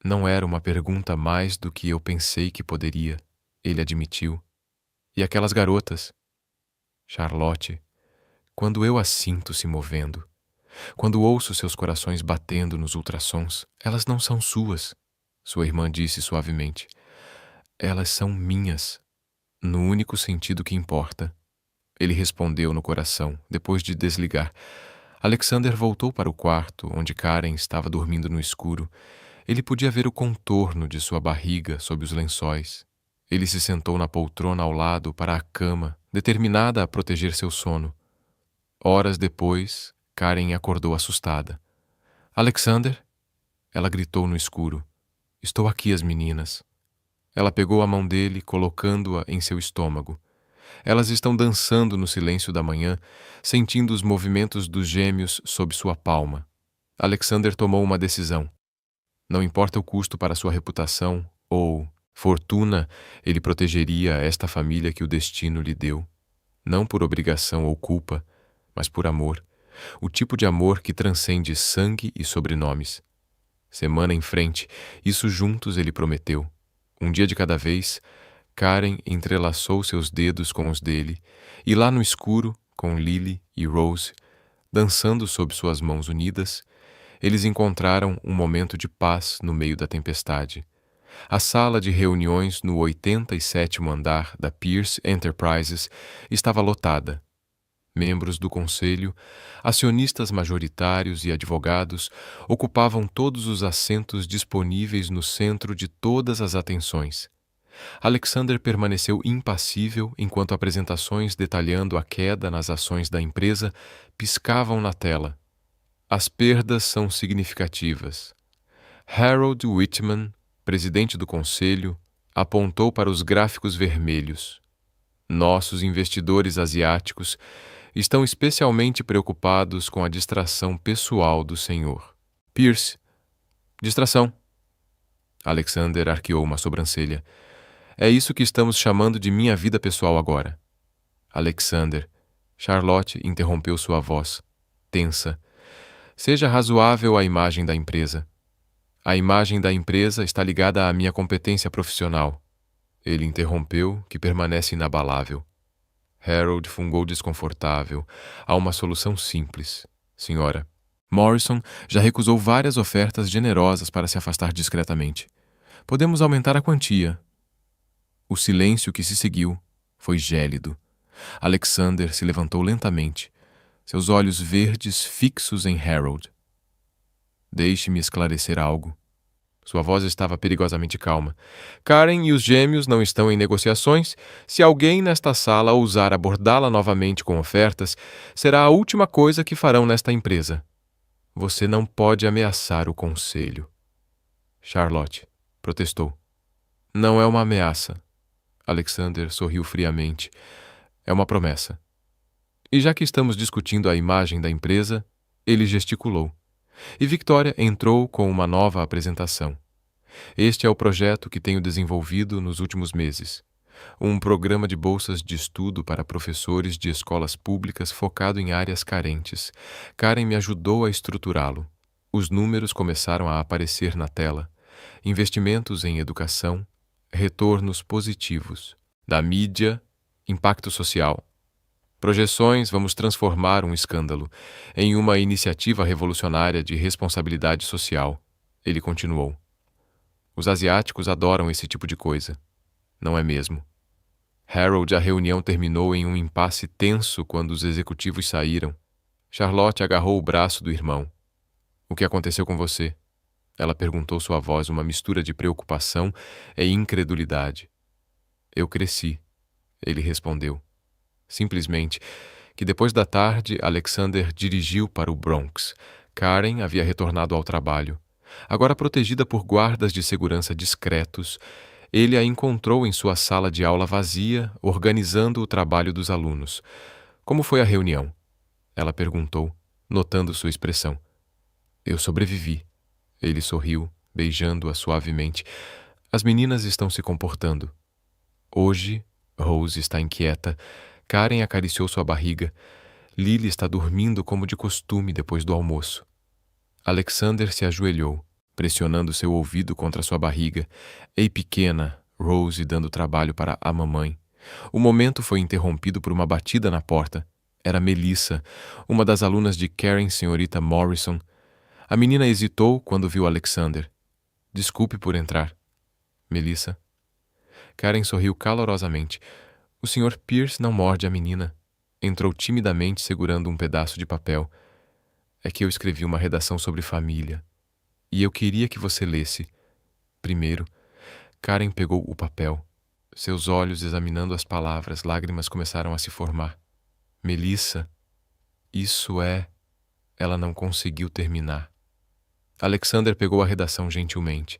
Não era uma pergunta mais do que eu pensei que poderia. Ele admitiu. E aquelas garotas? Charlotte, quando eu as sinto se movendo, quando ouço seus corações batendo nos ultrassons, elas não são suas, sua irmã disse suavemente. Elas são minhas, no único sentido que importa. Ele respondeu no coração, depois de desligar. Alexander voltou para o quarto, onde Karen estava dormindo no escuro. Ele podia ver o contorno de sua barriga sob os lençóis. Ele se sentou na poltrona ao lado para a cama, determinada a proteger seu sono. Horas depois, Karen acordou assustada. Alexander? Ela gritou no escuro. Estou aqui, as meninas. Ela pegou a mão dele, colocando-a em seu estômago. Elas estão dançando no silêncio da manhã, sentindo os movimentos dos gêmeos sob sua palma. Alexander tomou uma decisão. Não importa o custo para sua reputação ou fortuna, ele protegeria esta família que o destino lhe deu. Não por obrigação ou culpa, mas por amor. O tipo de amor que transcende sangue e sobrenomes. Semana em frente, isso juntos ele prometeu. Um dia de cada vez, Karen entrelaçou seus dedos com os dele, e lá no escuro, com Lily e Rose, dançando sob suas mãos unidas, eles encontraram um momento de paz no meio da tempestade. A sala de reuniões no 87º andar da Pierce Enterprises estava lotada. Membros do conselho, acionistas majoritários e advogados ocupavam todos os assentos disponíveis no centro de todas as atenções. Alexander permaneceu impassível enquanto apresentações detalhando a queda nas ações da empresa piscavam na tela. As perdas são significativas. Harold Whitman, presidente do conselho, apontou para os gráficos vermelhos. Nossos investidores asiáticos estão especialmente preocupados com a distração pessoal do senhor. Pierce. Distração. Alexander arqueou uma sobrancelha. É isso que estamos chamando de minha vida pessoal agora. Alexander. Charlotte interrompeu sua voz, tensa. Seja razoável à imagem da empresa. A imagem da empresa está ligada à minha competência profissional. Ele interrompeu, que permanece inabalável. Harold fungou desconfortável. Há uma solução simples, senhora. Morrison já recusou várias ofertas generosas para se afastar discretamente. Podemos aumentar a quantia. O silêncio que se seguiu foi gélido. Alexander se levantou lentamente, seus olhos verdes fixos em Harold. Deixe-me esclarecer algo. Sua voz estava perigosamente calma. Karen e os gêmeos não estão em negociações. Se alguém nesta sala ousar abordá-la novamente com ofertas, será a última coisa que farão nesta empresa. Você não pode ameaçar o conselho. Charlotte protestou. Não é uma ameaça. Alexander sorriu friamente. É uma promessa. E já que estamos discutindo a imagem da empresa, ele gesticulou. E Victoria entrou com uma nova apresentação. Este é o projeto que tenho desenvolvido nos últimos meses. Um programa de bolsas de estudo para professores de escolas públicas focado em áreas carentes. Karen me ajudou a estruturá-lo. Os números começaram a aparecer na tela. Investimentos em educação, retornos positivos. Da mídia, impacto social. Projeções, vamos transformar um escândalo em uma iniciativa revolucionária de responsabilidade social. Ele continuou. Os asiáticos adoram esse tipo de coisa. Não é mesmo? Harold, a reunião terminou em um impasse tenso quando os executivos saíram. Charlotte agarrou o braço do irmão. O que aconteceu com você? Ela perguntou, sua voz uma mistura de preocupação e incredulidade. Eu cresci, ele respondeu. Simplesmente que depois da tarde Alexander dirigiu para o Bronx. Karen havia retornado ao trabalho. Agora protegida por guardas de segurança discretos, ele a encontrou em sua sala de aula vazia, organizando o trabalho dos alunos. Como foi a reunião? Ela perguntou, notando sua expressão. Eu sobrevivi. Ele sorriu, beijando-a suavemente. As meninas estão se comportando. Hoje, Rose está inquieta. Karen acariciou sua barriga. Lily está dormindo como de costume depois do almoço. Alexander se ajoelhou, pressionando seu ouvido contra sua barriga. Ei, pequena, Rose dando trabalho para a mamãe. O momento foi interrompido por uma batida na porta. Era Melissa, uma das alunas de Karen, senhorita Morrison. A menina hesitou quando viu Alexander. Desculpe por entrar. Melissa. Karen sorriu calorosamente. O Sr. Pierce não morde a menina. Entrou timidamente segurando um pedaço de papel. É que eu escrevi uma redação sobre família. E eu queria que você lesse. Primeiro, Karen pegou o papel. Seus olhos examinando as palavras, lágrimas começaram a se formar. Melissa, isso é... Ela não conseguiu terminar. Alexander pegou a redação gentilmente.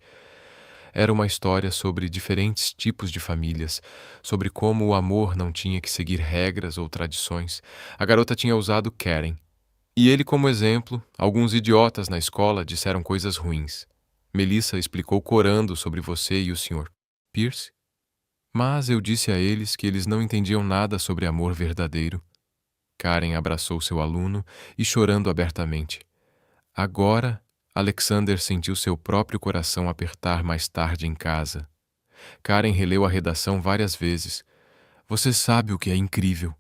Era uma história sobre diferentes tipos de famílias, sobre como o amor não tinha que seguir regras ou tradições. A garota tinha usado Karen. E ele como exemplo, alguns idiotas na escola disseram coisas ruins. Melissa explicou corando sobre você e o Sr. Pierce. Mas eu disse a eles que eles não entendiam nada sobre amor verdadeiro. Karen abraçou seu aluno e chorando abertamente. Agora, Alexander sentiu seu próprio coração apertar mais tarde em casa. Karen releu a redação várias vezes. Você sabe o que é incrível,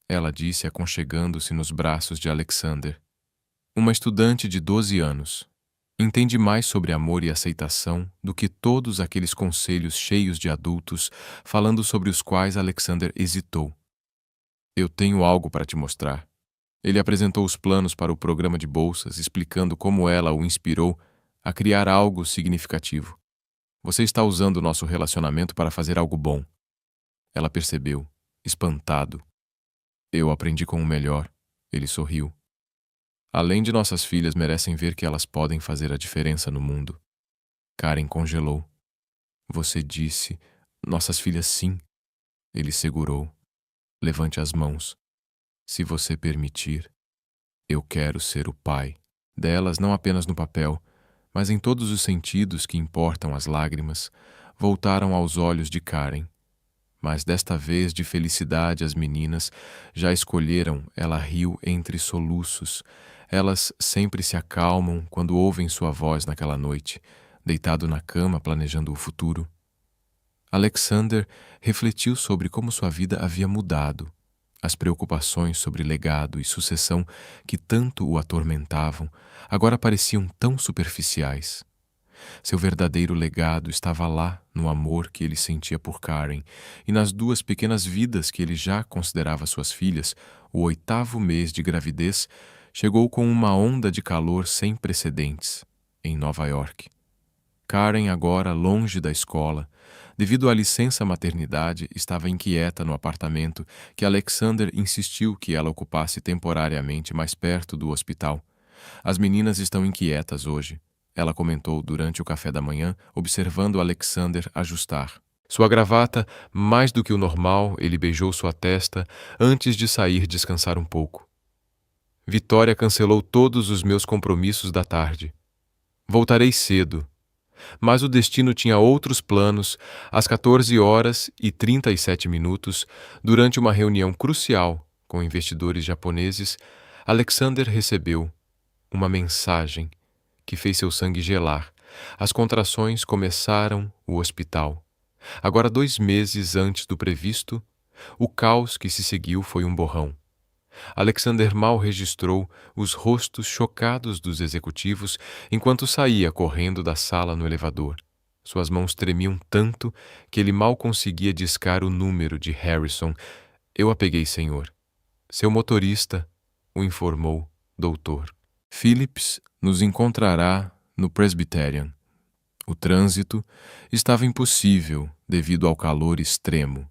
ela disse aconchegando-se nos braços de Alexander. Uma estudante de 12 anos. Entende mais sobre amor e aceitação do que todos aqueles conselhos cheios de adultos falando sobre os quais Alexander hesitou. Eu tenho algo para te mostrar. Ele apresentou os planos para o programa de bolsas, explicando como ela o inspirou a criar algo significativo. Você está usando o nosso relacionamento para fazer algo bom. Ela percebeu, espantado. Eu aprendi com o melhor. Ele sorriu. Além de nossas filhas merecem ver que elas podem fazer a diferença no mundo. Karen congelou. Você disse, nossas filhas sim. Ele segurou. Levante as mãos. Se você permitir, eu quero ser o pai delas não apenas no papel, mas em todos os sentidos que importam as lágrimas, voltaram aos olhos de Karen. Mas desta vez de felicidade as meninas já escolheram, ela riu entre soluços. Elas sempre se acalmam quando ouvem sua voz naquela noite, deitado na cama planejando o futuro. Alexander refletiu sobre como sua vida havia mudado. As preocupações sobre legado e sucessão que tanto o atormentavam agora pareciam tão superficiais. Seu verdadeiro legado estava lá no amor que ele sentia por Karen e nas duas pequenas vidas que ele já considerava suas filhas. O 8º mês de gravidez chegou com uma onda de calor sem precedentes em Nova York. Karen, agora longe da escola, devido à licença maternidade, estava inquieta no apartamento que Alexander insistiu que ela ocupasse temporariamente mais perto do hospital. As meninas estão inquietas hoje, ela comentou durante o café da manhã, observando Alexander ajustar sua gravata. Mais do que o normal, ele beijou sua testa antes de sair descansar um pouco. Vitória cancelou todos os meus compromissos da tarde. Voltarei cedo. Mas o destino tinha outros planos. Às 14h37, durante uma reunião crucial com investidores japoneses, Alexander recebeu uma mensagem que fez seu sangue gelar. As contrações começaram o hospital. Agora 2 meses antes do previsto, o caos que se seguiu foi um borrão. Alexander mal registrou os rostos chocados dos executivos enquanto saía correndo da sala no elevador. Suas mãos tremiam tanto que ele mal conseguia discar o número de Harrison. Eu a peguei, senhor. Seu motorista, o informou, doutor. Phillips nos encontrará no Presbyterian. O trânsito estava impossível devido ao calor extremo.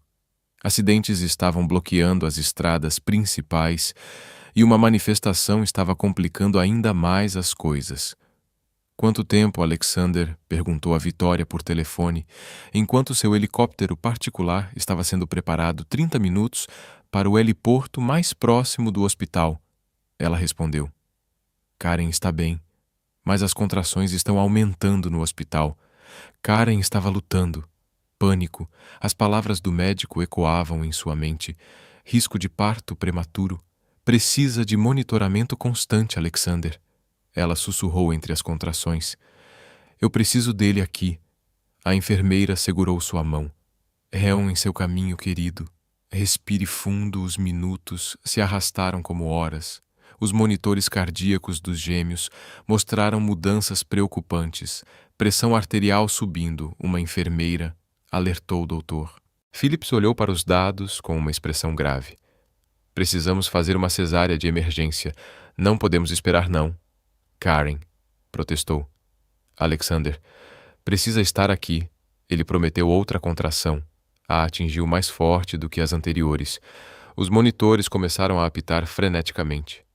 Acidentes estavam bloqueando as estradas principais e uma manifestação estava complicando ainda mais as coisas. Quanto tempo, Alexander? Perguntou a Vitória por telefone, enquanto seu helicóptero particular estava sendo preparado 30 minutos para o heliporto mais próximo do hospital. Ela respondeu. Karen está bem, mas as contrações estão aumentando no hospital. Karen estava lutando. Pânico. As palavras do médico ecoavam em sua mente. Risco de parto prematuro. Precisa de monitoramento constante, Alexander. Ela sussurrou entre as contrações. Eu preciso dele aqui. A enfermeira segurou sua mão. Réum em seu caminho, querido. Respire fundo. Os minutos se arrastaram como horas. Os monitores cardíacos dos gêmeos mostraram mudanças preocupantes. Pressão arterial subindo. Uma enfermeira alertou o doutor. Phillips olhou para os dados com uma expressão grave. Precisamos fazer uma cesárea de emergência. Não podemos esperar, não. Karen, protestou. Alexander, precisa estar aqui. Ele prometeu outra contração. A atingiu mais forte do que as anteriores. Os monitores começaram a apitar freneticamente.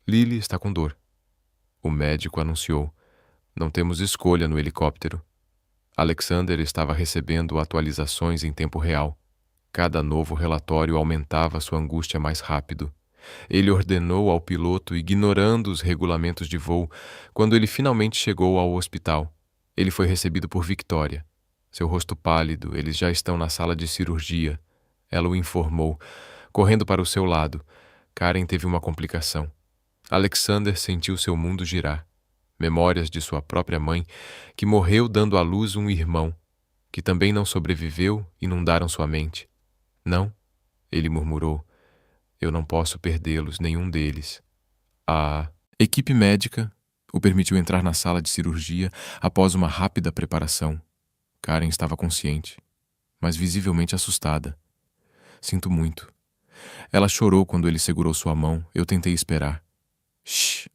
Lily está com dor. O médico anunciou. Não temos escolha no helicóptero. Alexander estava recebendo atualizações em tempo real. Cada novo relatório aumentava sua angústia mais rápido. Ele ordenou ao piloto, ignorando os regulamentos de voo, quando ele finalmente chegou ao hospital. Ele foi recebido por Victoria. Seu rosto pálido, eles já estão na sala de cirurgia. Ela o informou, correndo para o seu lado. Karen teve uma complicação. Alexander sentiu seu mundo girar. Memórias de sua própria mãe, que morreu dando à luz um irmão, que também não sobreviveu, inundaram sua mente. Não, ele murmurou. Eu não posso perdê-los, nenhum deles. A equipe médica o permitiu entrar na sala de cirurgia após uma rápida preparação. Karen estava consciente, mas visivelmente assustada. Sinto muito. Ela chorou quando ele segurou sua mão. Eu tentei esperar. Shh!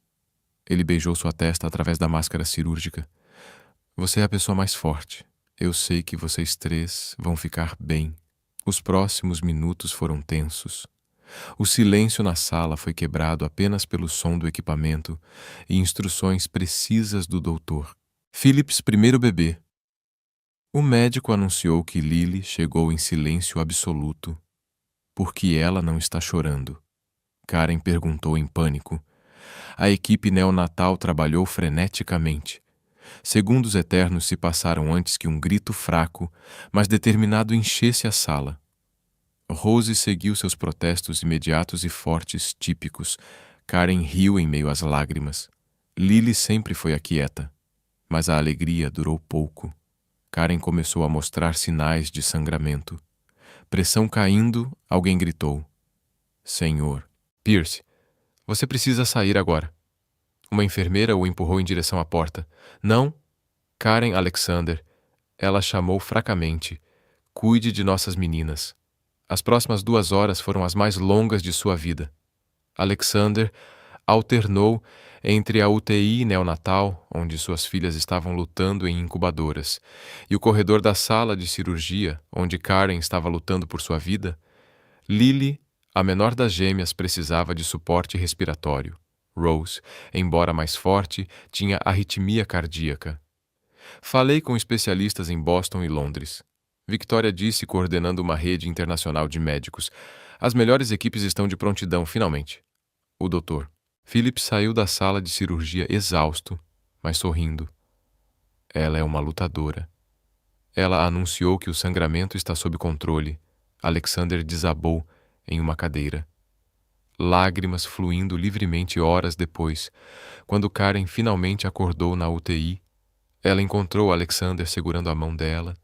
Ele beijou sua testa através da máscara cirúrgica. Você é a pessoa mais forte. Eu sei que vocês três vão ficar bem. Os próximos minutos foram tensos. O silêncio na sala foi quebrado apenas pelo som do equipamento e instruções precisas do doutor. Phillips, primeiro bebê. O médico anunciou que Lily chegou em silêncio absoluto. Por que ela não está chorando? Karen perguntou em pânico. A equipe neonatal trabalhou freneticamente. Segundos eternos se passaram antes que um grito fraco, mas determinado enchesse a sala. Rose seguiu seus protestos imediatos e fortes típicos. Karen riu em meio às lágrimas. Lily sempre foi aquieta, mas a alegria durou pouco. Karen começou a mostrar sinais de sangramento. Pressão caindo, alguém gritou. Senhor. Pierce, você precisa sair agora. Uma enfermeira o empurrou em direção à porta. Não. Karen Alexander. Ela chamou fracamente. Cuide de nossas meninas. As próximas 2 horas foram as mais longas de sua vida. Alexander alternou entre a UTI neonatal, onde suas filhas estavam lutando em incubadoras, e o corredor da sala de cirurgia, onde Karen estava lutando por sua vida. Lily, a menor das gêmeas, precisava de suporte respiratório. Rose, embora mais forte, tinha arritmia cardíaca. Falei com especialistas em Boston e Londres. Victoria disse, coordenando uma rede internacional de médicos. As melhores equipes estão de prontidão, finalmente. O doutor. Phillips saiu da sala de cirurgia exausto, mas sorrindo. Ela é uma lutadora. Ela anunciou que o sangramento está sob controle. Alexander desabou em uma cadeira. Lágrimas fluindo livremente horas depois, quando Karen finalmente acordou na UTI. Ela encontrou Alexander segurando a mão dela,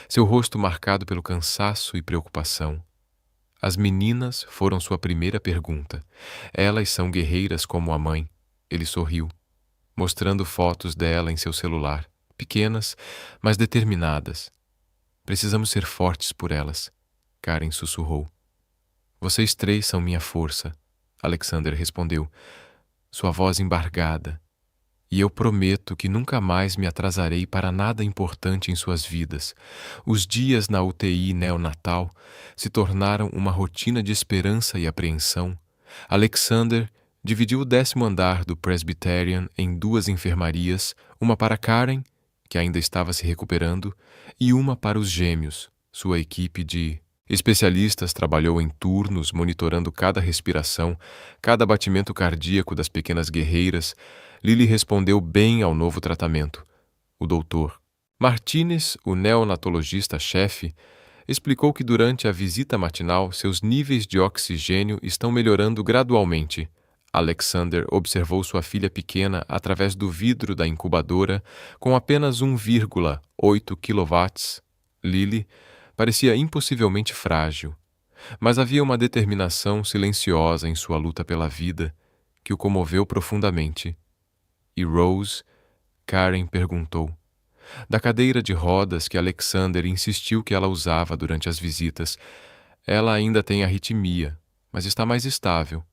seu rosto marcado pelo cansaço e preocupação. As meninas foram sua primeira pergunta. Elas são guerreiras como a mãe. Ele sorriu, mostrando fotos dela em seu celular, pequenas, mas determinadas. Precisamos ser fortes por elas, Karen sussurrou. Vocês três são minha força, Alexander respondeu, sua voz embargada. E eu prometo que nunca mais me atrasarei para nada importante em suas vidas. Os dias na UTI neonatal se tornaram uma rotina de esperança e apreensão. Alexander Dividiu o 10º andar do Presbyterian em 2 enfermarias, uma para Karen, que ainda estava se recuperando, e uma para os gêmeos. Sua equipe de especialistas trabalhou em turnos, monitorando cada respiração, cada batimento cardíaco das pequenas guerreiras. Lily respondeu bem ao novo tratamento. O doutor Martinez, o neonatologista-chefe, explicou que durante a visita matinal seus níveis de oxigênio estão melhorando gradualmente. Alexander observou sua filha pequena através do vidro da incubadora com apenas 1,8 kW. Lily parecia impossivelmente frágil, mas havia uma determinação silenciosa em sua luta pela vida que o comoveu profundamente. E Rose? Karen perguntou. Da cadeira de rodas que Alexander insistiu que ela usava durante as visitas. Ela ainda tem arritmia, mas está mais estável.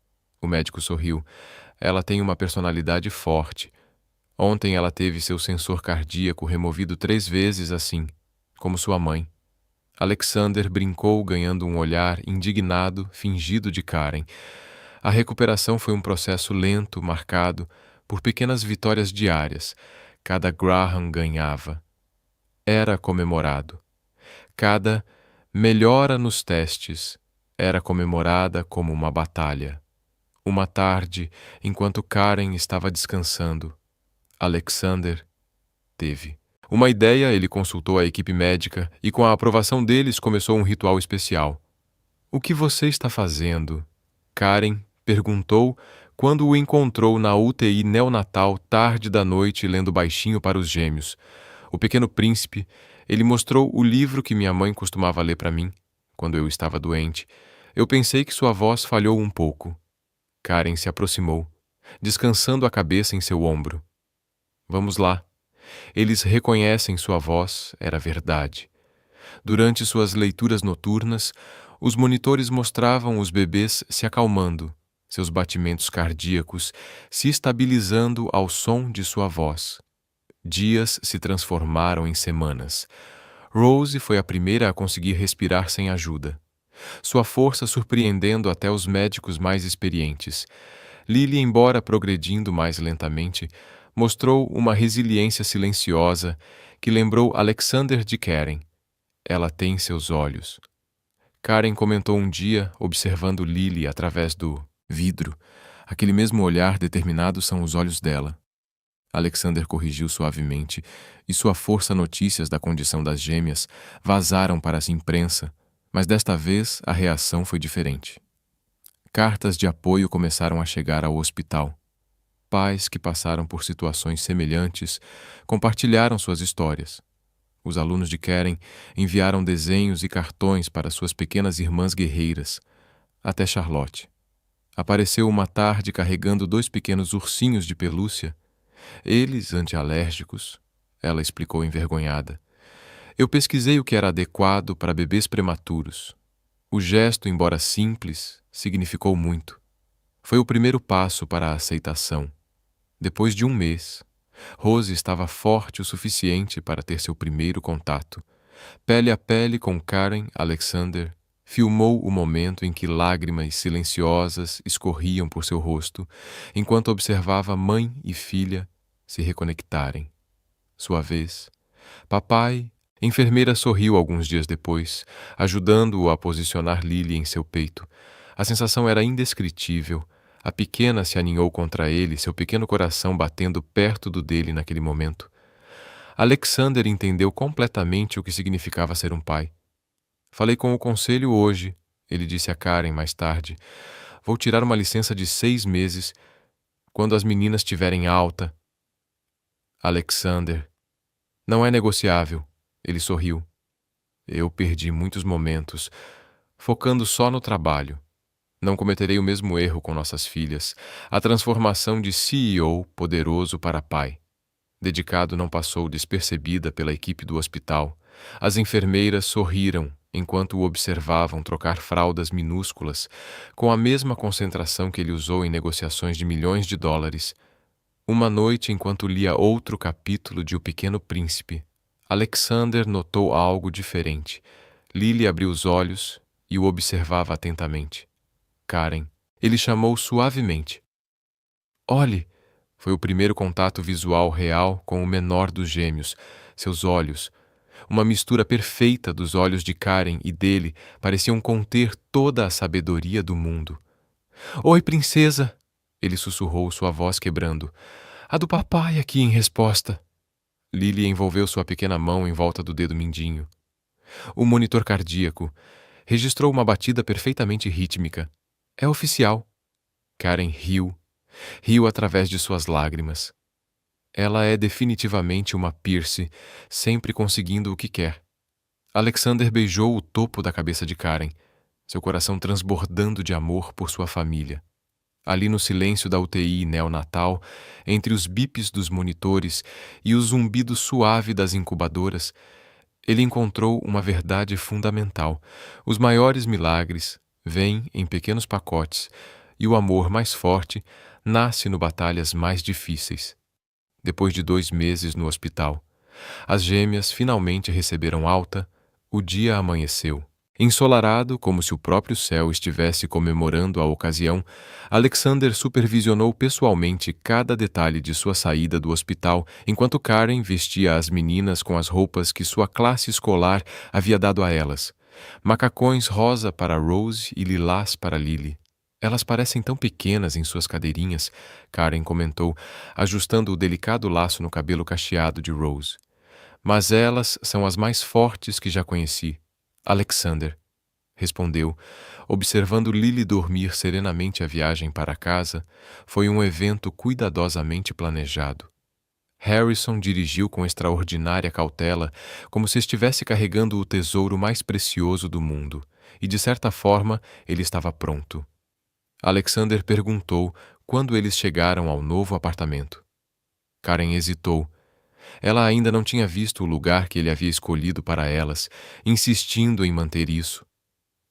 O médico sorriu. Ela tem uma personalidade forte. Ontem ela teve seu sensor cardíaco removido 3 vezes assim, como sua mãe. Alexander brincou, ganhando um olhar indignado, fingido de Karen. A recuperação foi um processo lento, marcado por pequenas vitórias diárias. Cada Graham ganhava. Era comemorado. Cada melhora nos testes era comemorada como uma batalha. Uma tarde, enquanto Karen estava descansando, Alexander teve uma ideia. Ele consultou a equipe médica e, com a aprovação deles, começou um ritual especial. "O que você está fazendo?" Karen perguntou quando o encontrou na UTI neonatal tarde da noite lendo baixinho para os gêmeos. O Pequeno Príncipe. Ele mostrou o livro que minha mãe costumava ler para mim quando eu estava doente. Eu pensei que sua voz falhou um pouco. Karen se aproximou, descansando a cabeça em seu ombro. "Vamos lá." Eles reconhecem sua voz, era verdade. Durante suas leituras noturnas, os monitores mostravam os bebês se acalmando, seus batimentos cardíacos se estabilizando ao som de sua voz. Dias se transformaram em semanas. Rose foi a primeira a conseguir respirar sem ajuda. Sua força surpreendendo até os médicos mais experientes. Lily, embora progredindo mais lentamente, mostrou uma resiliência silenciosa que lembrou Alexander de Karen. Ela tem seus olhos. Karen comentou um dia, observando Lily através do vidro. Aquele mesmo olhar determinado são os olhos dela. Alexander corrigiu suavemente, e sua força notícias da condição das gêmeas vazaram para a imprensa, mas desta vez a reação foi diferente. Cartas de apoio começaram a chegar ao hospital. Pais que passaram por situações semelhantes compartilharam suas histórias. Os alunos de Karen enviaram desenhos e cartões para suas pequenas irmãs guerreiras, até Charlotte. Apareceu uma tarde carregando 2 pequenos ursinhos de pelúcia. Eles antialérgicos, ela explicou envergonhada. Eu pesquisei o que era adequado para bebês prematuros. O gesto, embora simples, significou muito. Foi o primeiro passo para a aceitação. Depois de 1 mês, Rose estava forte o suficiente para ter seu primeiro contato. Pele a pele com Karen, Alexander filmou o momento em que lágrimas silenciosas escorriam por seu rosto, enquanto observava mãe e filha se reconectarem. Sua vez. Papai, enfermeira, sorriu alguns dias depois, ajudando-o a posicionar Lily em seu peito. A sensação era indescritível. A pequena se aninhou contra ele, seu pequeno coração batendo perto do dele naquele momento. Alexander entendeu completamente o que significava ser um pai. Falei com o conselho hoje, ele disse a Karen mais tarde. Vou tirar uma licença de 6 meses, quando as meninas tiverem alta. Alexander. Não é negociável, ele sorriu. Eu perdi muitos momentos, focando só no trabalho. Não cometerei o mesmo erro com nossas filhas. A transformação de CEO poderoso para pai. Dedicado não passou despercebida pela equipe do hospital. As enfermeiras sorriram enquanto o observavam trocar fraldas minúsculas com a mesma concentração que ele usou em negociações de milhões de dólares. Uma noite, enquanto lia outro capítulo de O Pequeno Príncipe, Alexander notou algo diferente. Lily abriu os olhos e o observava atentamente. Karen. Ele chamou suavemente. Olhe! Foi o primeiro contato visual real com o menor dos gêmeos, seus olhos. Uma mistura perfeita dos olhos de Karen e dele pareciam conter toda a sabedoria do mundo. Oi, princesa! Ele sussurrou, sua voz quebrando. A do papai aqui em resposta. Lily envolveu sua pequena mão em volta do dedo mindinho. O monitor cardíaco registrou uma batida perfeitamente rítmica. É oficial. Karen riu. Riu através de suas lágrimas. Ela é definitivamente uma Pierce, sempre conseguindo o que quer. Alexander beijou o topo da cabeça de Karen, seu coração transbordando de amor por sua família. Ali no silêncio da UTI neonatal, entre os bips dos monitores e o zumbido suave das incubadoras, ele encontrou uma verdade fundamental. Os maiores milagres vêm em pequenos pacotes e o amor mais forte nasce no batalhas mais difíceis. Depois de 2 meses no hospital, as gêmeas finalmente receberam alta, o dia amanheceu. Ensolarado, como se o próprio céu estivesse comemorando a ocasião, Alexander supervisionou pessoalmente cada detalhe de sua saída do hospital, enquanto Karen vestia as meninas com as roupas que sua classe escolar havia dado a elas. Macacões rosa para Rose e lilás para Lily. Elas parecem tão pequenas em suas cadeirinhas, Karen comentou, ajustando o delicado laço no cabelo cacheado de Rose. Mas elas são as mais fortes que já conheci. Alexander, respondeu, observando Lily dormir serenamente a viagem para casa, foi um evento cuidadosamente planejado. Harrison dirigiu com extraordinária cautela, como se estivesse carregando o tesouro mais precioso do mundo, e de certa forma ele estava pronto. Alexander perguntou quando eles chegaram ao novo apartamento. Karen hesitou. Ela ainda não tinha visto o lugar que ele havia escolhido para elas, insistindo em manter isso.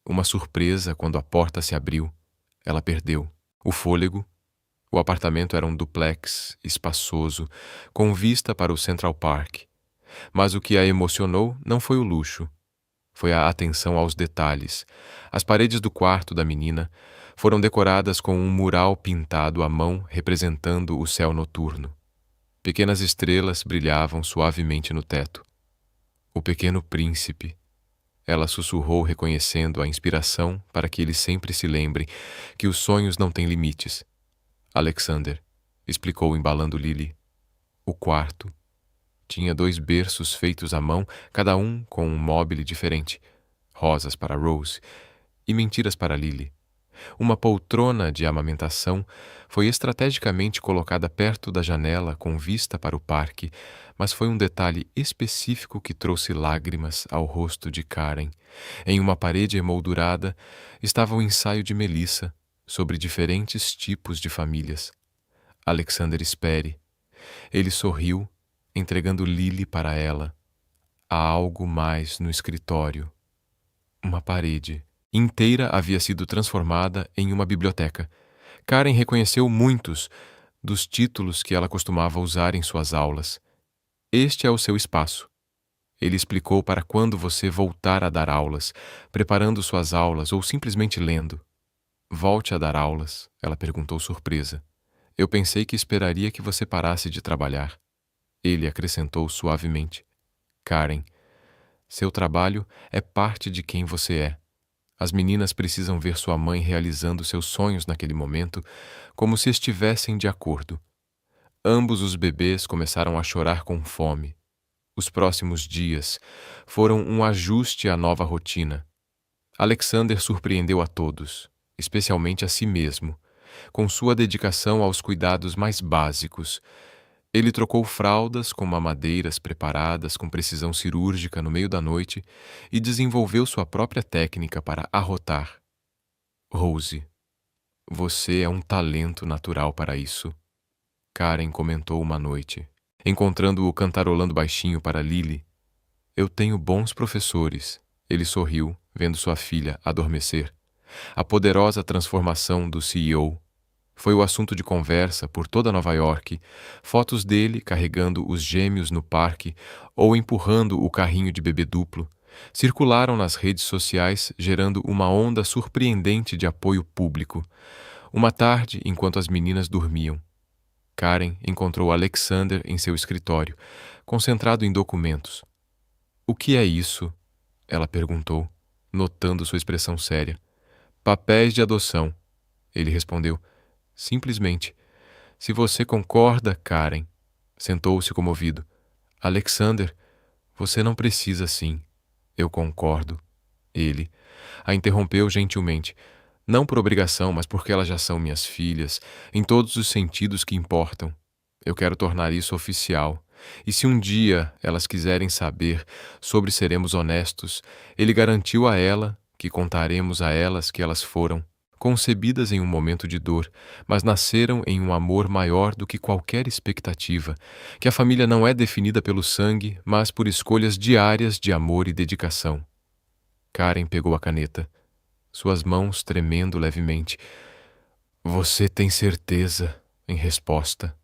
Uma surpresa quando a porta se abriu. Ela perdeu o fôlego. O apartamento era um duplex espaçoso, com vista para o Central Park. Mas o que a emocionou não foi o luxo. Foi a atenção aos detalhes. As paredes do quarto da menina foram decoradas com um mural pintado à mão representando o céu noturno. Pequenas estrelas brilhavam suavemente no teto. O pequeno príncipe. Ela sussurrou, reconhecendo a inspiração para que eles sempre se lembrem que os sonhos não têm limites. Alexander, explicou embalando Lily. O quarto tinha 2 berços feitos à mão, cada um com um mobile diferente. Rosas para Rose e mentiras para Lily. Uma poltrona de amamentação foi estrategicamente colocada perto da janela com vista para o parque, mas foi um detalhe específico que trouxe lágrimas ao rosto de Karen. Em uma parede emoldurada estava o ensaio de Melissa sobre diferentes tipos de famílias. Alexander espere. Ele sorriu, entregando Lily para ela. Há algo mais no escritório. Uma parede inteira havia sido transformada em uma biblioteca. Karen reconheceu muitos dos títulos que ela costumava usar em suas aulas. Este é o seu espaço. Ele explicou para quando você voltar a dar aulas, preparando suas aulas ou simplesmente lendo. Volte a dar aulas, ela perguntou surpresa. Eu pensei que esperaria que você parasse de trabalhar. Ele acrescentou suavemente. Karen, seu trabalho é parte de quem você é. As meninas precisam ver sua mãe realizando seus sonhos naquele momento, como se estivessem de acordo. Ambos os bebês começaram a chorar com fome. Os próximos dias foram um ajuste à nova rotina. Alexander surpreendeu a todos, especialmente a si mesmo, com sua dedicação aos cuidados mais básicos. Ele trocou fraldas com mamadeiras preparadas com precisão cirúrgica no meio da noite e desenvolveu sua própria técnica para arrotar. Rose, você é um talento natural para isso, Karen comentou uma noite, encontrando-o cantarolando baixinho para Lily. Eu tenho bons professores. Ele sorriu, vendo sua filha adormecer. A poderosa transformação do CEO foi o assunto de conversa por toda Nova York, fotos dele carregando os gêmeos no parque ou empurrando o carrinho de bebê duplo, circularam nas redes sociais, gerando uma onda surpreendente de apoio público. Uma tarde, enquanto as meninas dormiam, Karen encontrou Alexander em seu escritório, concentrado em documentos. "O que é isso?" ela perguntou, notando sua expressão séria. "Papéis de adoção", ele respondeu. Simplesmente. "Se você concorda, Karen." Sentou-se comovido. "Alexander, você não precisa sim." "Eu concordo." Ele a interrompeu gentilmente. "Não por obrigação, mas porque elas já são minhas filhas, em todos os sentidos que importam. Eu quero tornar isso oficial. E se um dia elas quiserem saber sobre seremos honestos, ele garantiu a ela que contaremos a elas que elas foram concebidas em um momento de dor, mas nasceram em um amor maior do que qualquer expectativa, que a família não é definida pelo sangue, mas por escolhas diárias de amor e dedicação." Karen pegou a caneta, suas mãos tremendo levemente. "Você tem certeza?" em resposta.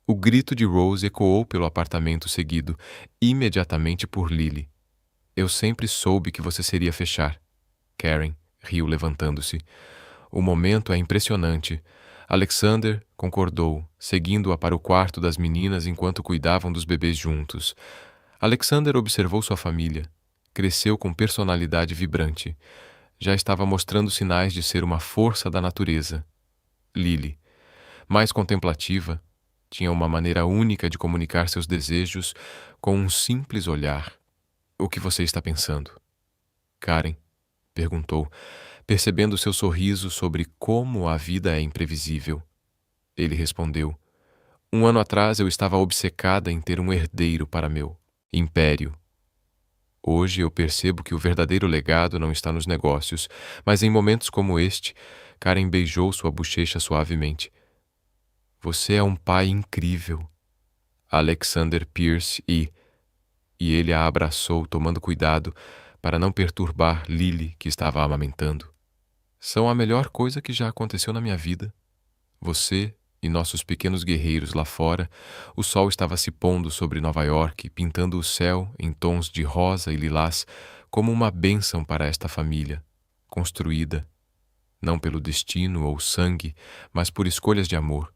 O grito de Rose ecoou pelo apartamento seguido, imediatamente por Lily. "Eu sempre soube que você seria fechar." Karen riu levantando-se. "O momento é impressionante." Alexander concordou, seguindo-a para o quarto das meninas enquanto cuidavam dos bebês juntos. Alexander observou sua família. Cresceu com personalidade vibrante. Já estava mostrando sinais de ser uma força da natureza. Lily, mais contemplativa, tinha uma maneira única de comunicar seus desejos com um simples olhar. "O que você está pensando?" Karen perguntou, percebendo seu sorriso sobre como a vida é imprevisível. Ele respondeu: "Um ano atrás eu estava obcecada em ter um herdeiro para meu império. Hoje eu percebo que o verdadeiro legado não está nos negócios, mas em momentos como este." Karen beijou sua bochecha suavemente. "Você é um pai incrível." Alexander Pierce e ele a abraçou, tomando cuidado para não perturbar Lily, que estava amamentando. "São a melhor coisa que já aconteceu na minha vida. Você e nossos pequenos guerreiros lá fora." O sol estava se pondo sobre Nova York, pintando o céu em tons de rosa e lilás, como uma bênção para esta família, construída, não pelo destino ou sangue, mas por escolhas de amor.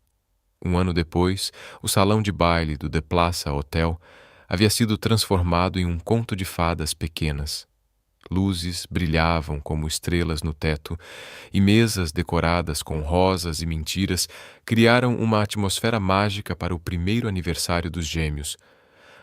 Um ano depois, o salão de baile do The Plaza Hotel havia sido transformado em um conto de fadas pequenas. Luzes brilhavam como estrelas no teto, e mesas decoradas com rosas e mentiras criaram uma atmosfera mágica para o primeiro aniversário dos gêmeos.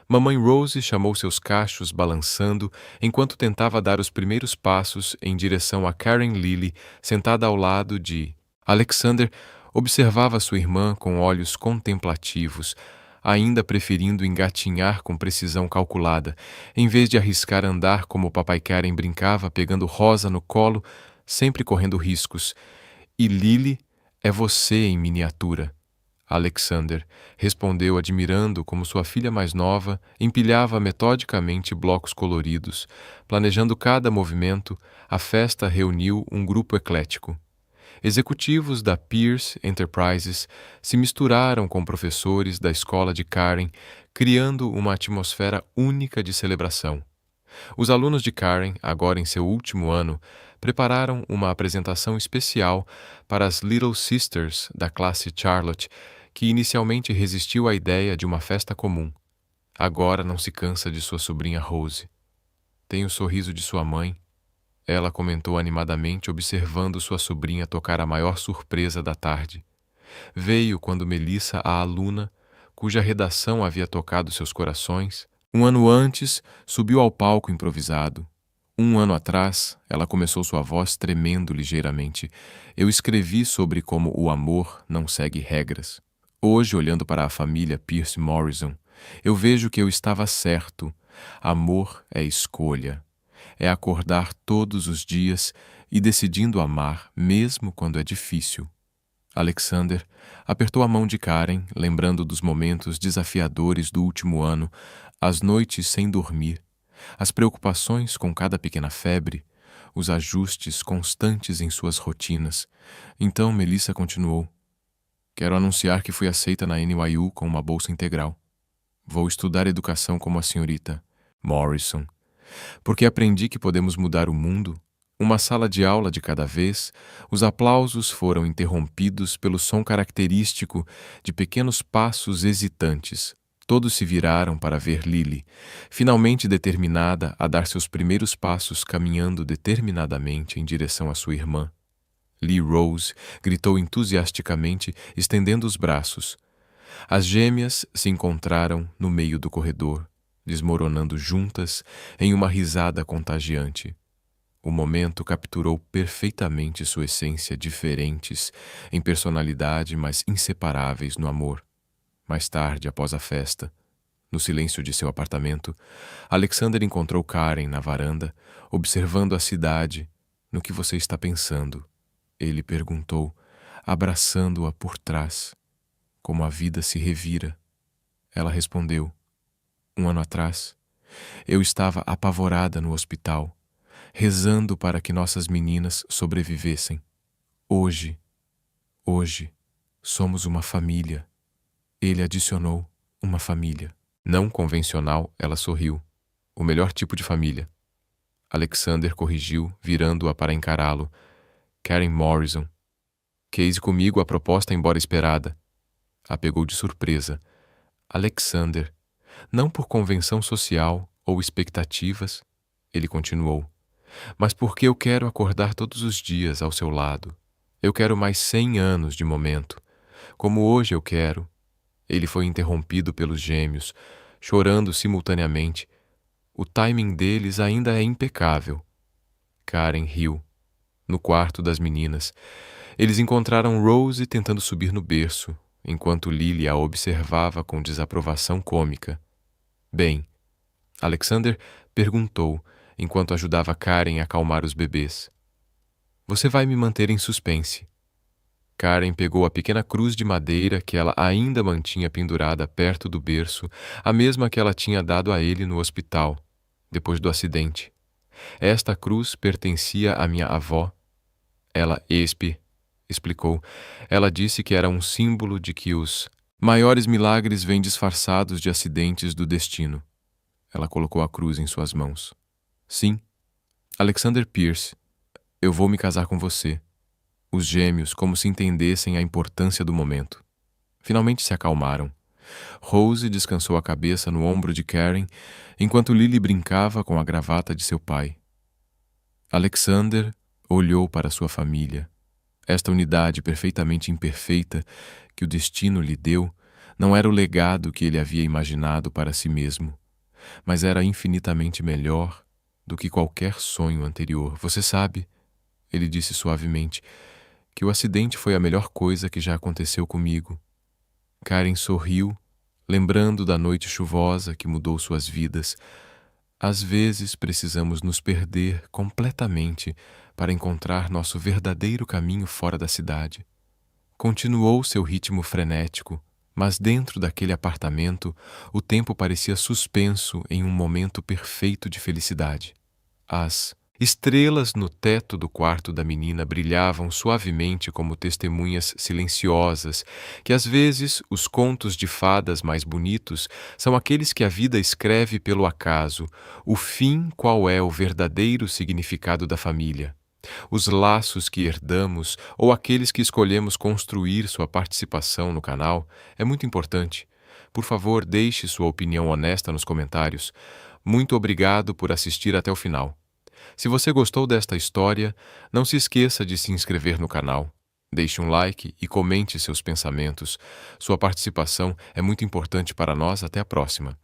Mamãe Rose chamou seus cachos balançando enquanto tentava dar os primeiros passos em direção a Karen Lily, sentada ao lado de Alexander. Observava sua irmã com olhos contemplativos, ainda preferindo engatinhar com precisão calculada, em vez de arriscar andar como o papai Karen brincava, pegando Rosa no colo, sempre correndo riscos. "E Lily é você em miniatura." Alexander respondeu, admirando como sua filha mais nova empilhava metodicamente blocos coloridos. Planejando cada movimento, a festa reuniu um grupo eclético. Executivos da Pierce Enterprises se misturaram com professores da escola de Karen, criando uma atmosfera única de celebração. Os alunos de Karen, agora em seu último ano, prepararam uma apresentação especial para as Little Sisters da classe Charlotte, que inicialmente resistiu à ideia de uma festa comum. Agora não se cansa de sua sobrinha Rose. "Tem o sorriso de sua mãe," ela comentou animadamente, observando sua sobrinha tocar a maior surpresa da tarde. Veio quando Melissa, a aluna, cuja redação havia tocado seus corações, um ano antes, subiu ao palco improvisado. Um ano atrás, ela começou sua voz tremendo ligeiramente. "Eu escrevi sobre como o amor não segue regras." Hoje, olhando para a família Pierce Morrison, eu vejo que eu estava certo. Amor é escolha. É acordar todos os dias e decidindo amar, mesmo quando é difícil. Alexander apertou a mão de Karen, lembrando dos momentos desafiadores do último ano, as noites sem dormir, as preocupações com cada pequena febre, os ajustes constantes em suas rotinas. Então Melissa continuou: "Quero anunciar que fui aceita na NYU com uma bolsa integral. Vou estudar educação como a senhorita Morrison, porque aprendi que podemos mudar o mundo Uma sala de aula de cada vez, os aplausos foram interrompidos pelo som característico de pequenos passos hesitantes. Todos se viraram para ver Lily, finalmente determinada a dar seus primeiros passos caminhando determinadamente em direção à sua irmã. Lee Rose gritou entusiasticamente, estendendo os braços. As gêmeas se encontraram no meio do corredor, desmoronando juntas em uma risada contagiante. O momento capturou perfeitamente sua essência, diferentes em personalidade, mas inseparáveis no amor. Mais tarde, após a festa, no silêncio de seu apartamento, Alexander encontrou Karen na varanda, observando a cidade. No que você está pensando? Ele perguntou, abraçando-a por trás. Como a vida se revira. Ela respondeu, 1 ano atrás, eu estava apavorada no hospital, rezando para que nossas meninas sobrevivessem. Hoje, somos uma família. Ele adicionou, uma família. Não convencional, ela sorriu. O melhor tipo de família. Alexander corrigiu, virando-a para encará-lo. Karen Morrison. Case comigo a proposta embora esperada. A pegou de surpresa. Alexander. Não por convenção social ou expectativas, ele continuou, mas porque eu quero acordar todos os dias ao seu lado. Eu quero mais 100 anos de momento. Como hoje eu quero. Ele foi interrompido pelos gêmeos, chorando simultaneamente. O timing deles ainda é impecável. Karen riu. No quarto das meninas, eles encontraram Rose tentando subir no berço, enquanto Lily a observava com desaprovação cômica. Bem, Alexander perguntou, enquanto ajudava Karen a acalmar os bebês. Você vai me manter em suspense. Karen pegou a pequena cruz de madeira que ela ainda mantinha pendurada perto do berço, a mesma que ela tinha dado a ele no hospital, depois do acidente. Esta cruz pertencia à minha avó. Ela explicou. Ela disse que era um símbolo de que os maiores milagres vêm disfarçados de acidentes do destino. Ela colocou a cruz em suas mãos. Sim, Alexander Pierce, eu vou me casar com você. Os gêmeos, como se entendessem a importância do momento. Finalmente se acalmaram. Rose descansou a cabeça no ombro de Karen, enquanto Lily brincava com a gravata de seu pai. Alexander olhou para sua família. Esta unidade perfeitamente imperfeita que o destino lhe deu não era o legado que ele havia imaginado para si mesmo, mas era infinitamente melhor do que qualquer sonho anterior. Você sabe, ele disse suavemente, que o acidente foi a melhor coisa que já aconteceu comigo. Karen sorriu, lembrando da noite chuvosa que mudou suas vidas. Às vezes precisamos nos perder completamente para encontrar nosso verdadeiro caminho fora da cidade. Continuou seu ritmo frenético, mas dentro daquele apartamento o tempo parecia suspenso em um momento perfeito de felicidade. As estrelas no teto do quarto da menina brilhavam suavemente como testemunhas silenciosas, que às vezes os contos de fadas mais bonitos são aqueles que a vida escreve pelo acaso, o fim qual é o verdadeiro significado da família. Os laços que herdamos ou aqueles que escolhemos construir sua participação no canal é muito importante. Por favor, deixe sua opinião honesta nos comentários. Muito obrigado por assistir até o final. Se você gostou desta história, não se esqueça de se inscrever no canal. Deixe um like e comente seus pensamentos. Sua participação é muito importante para nós. Até a próxima.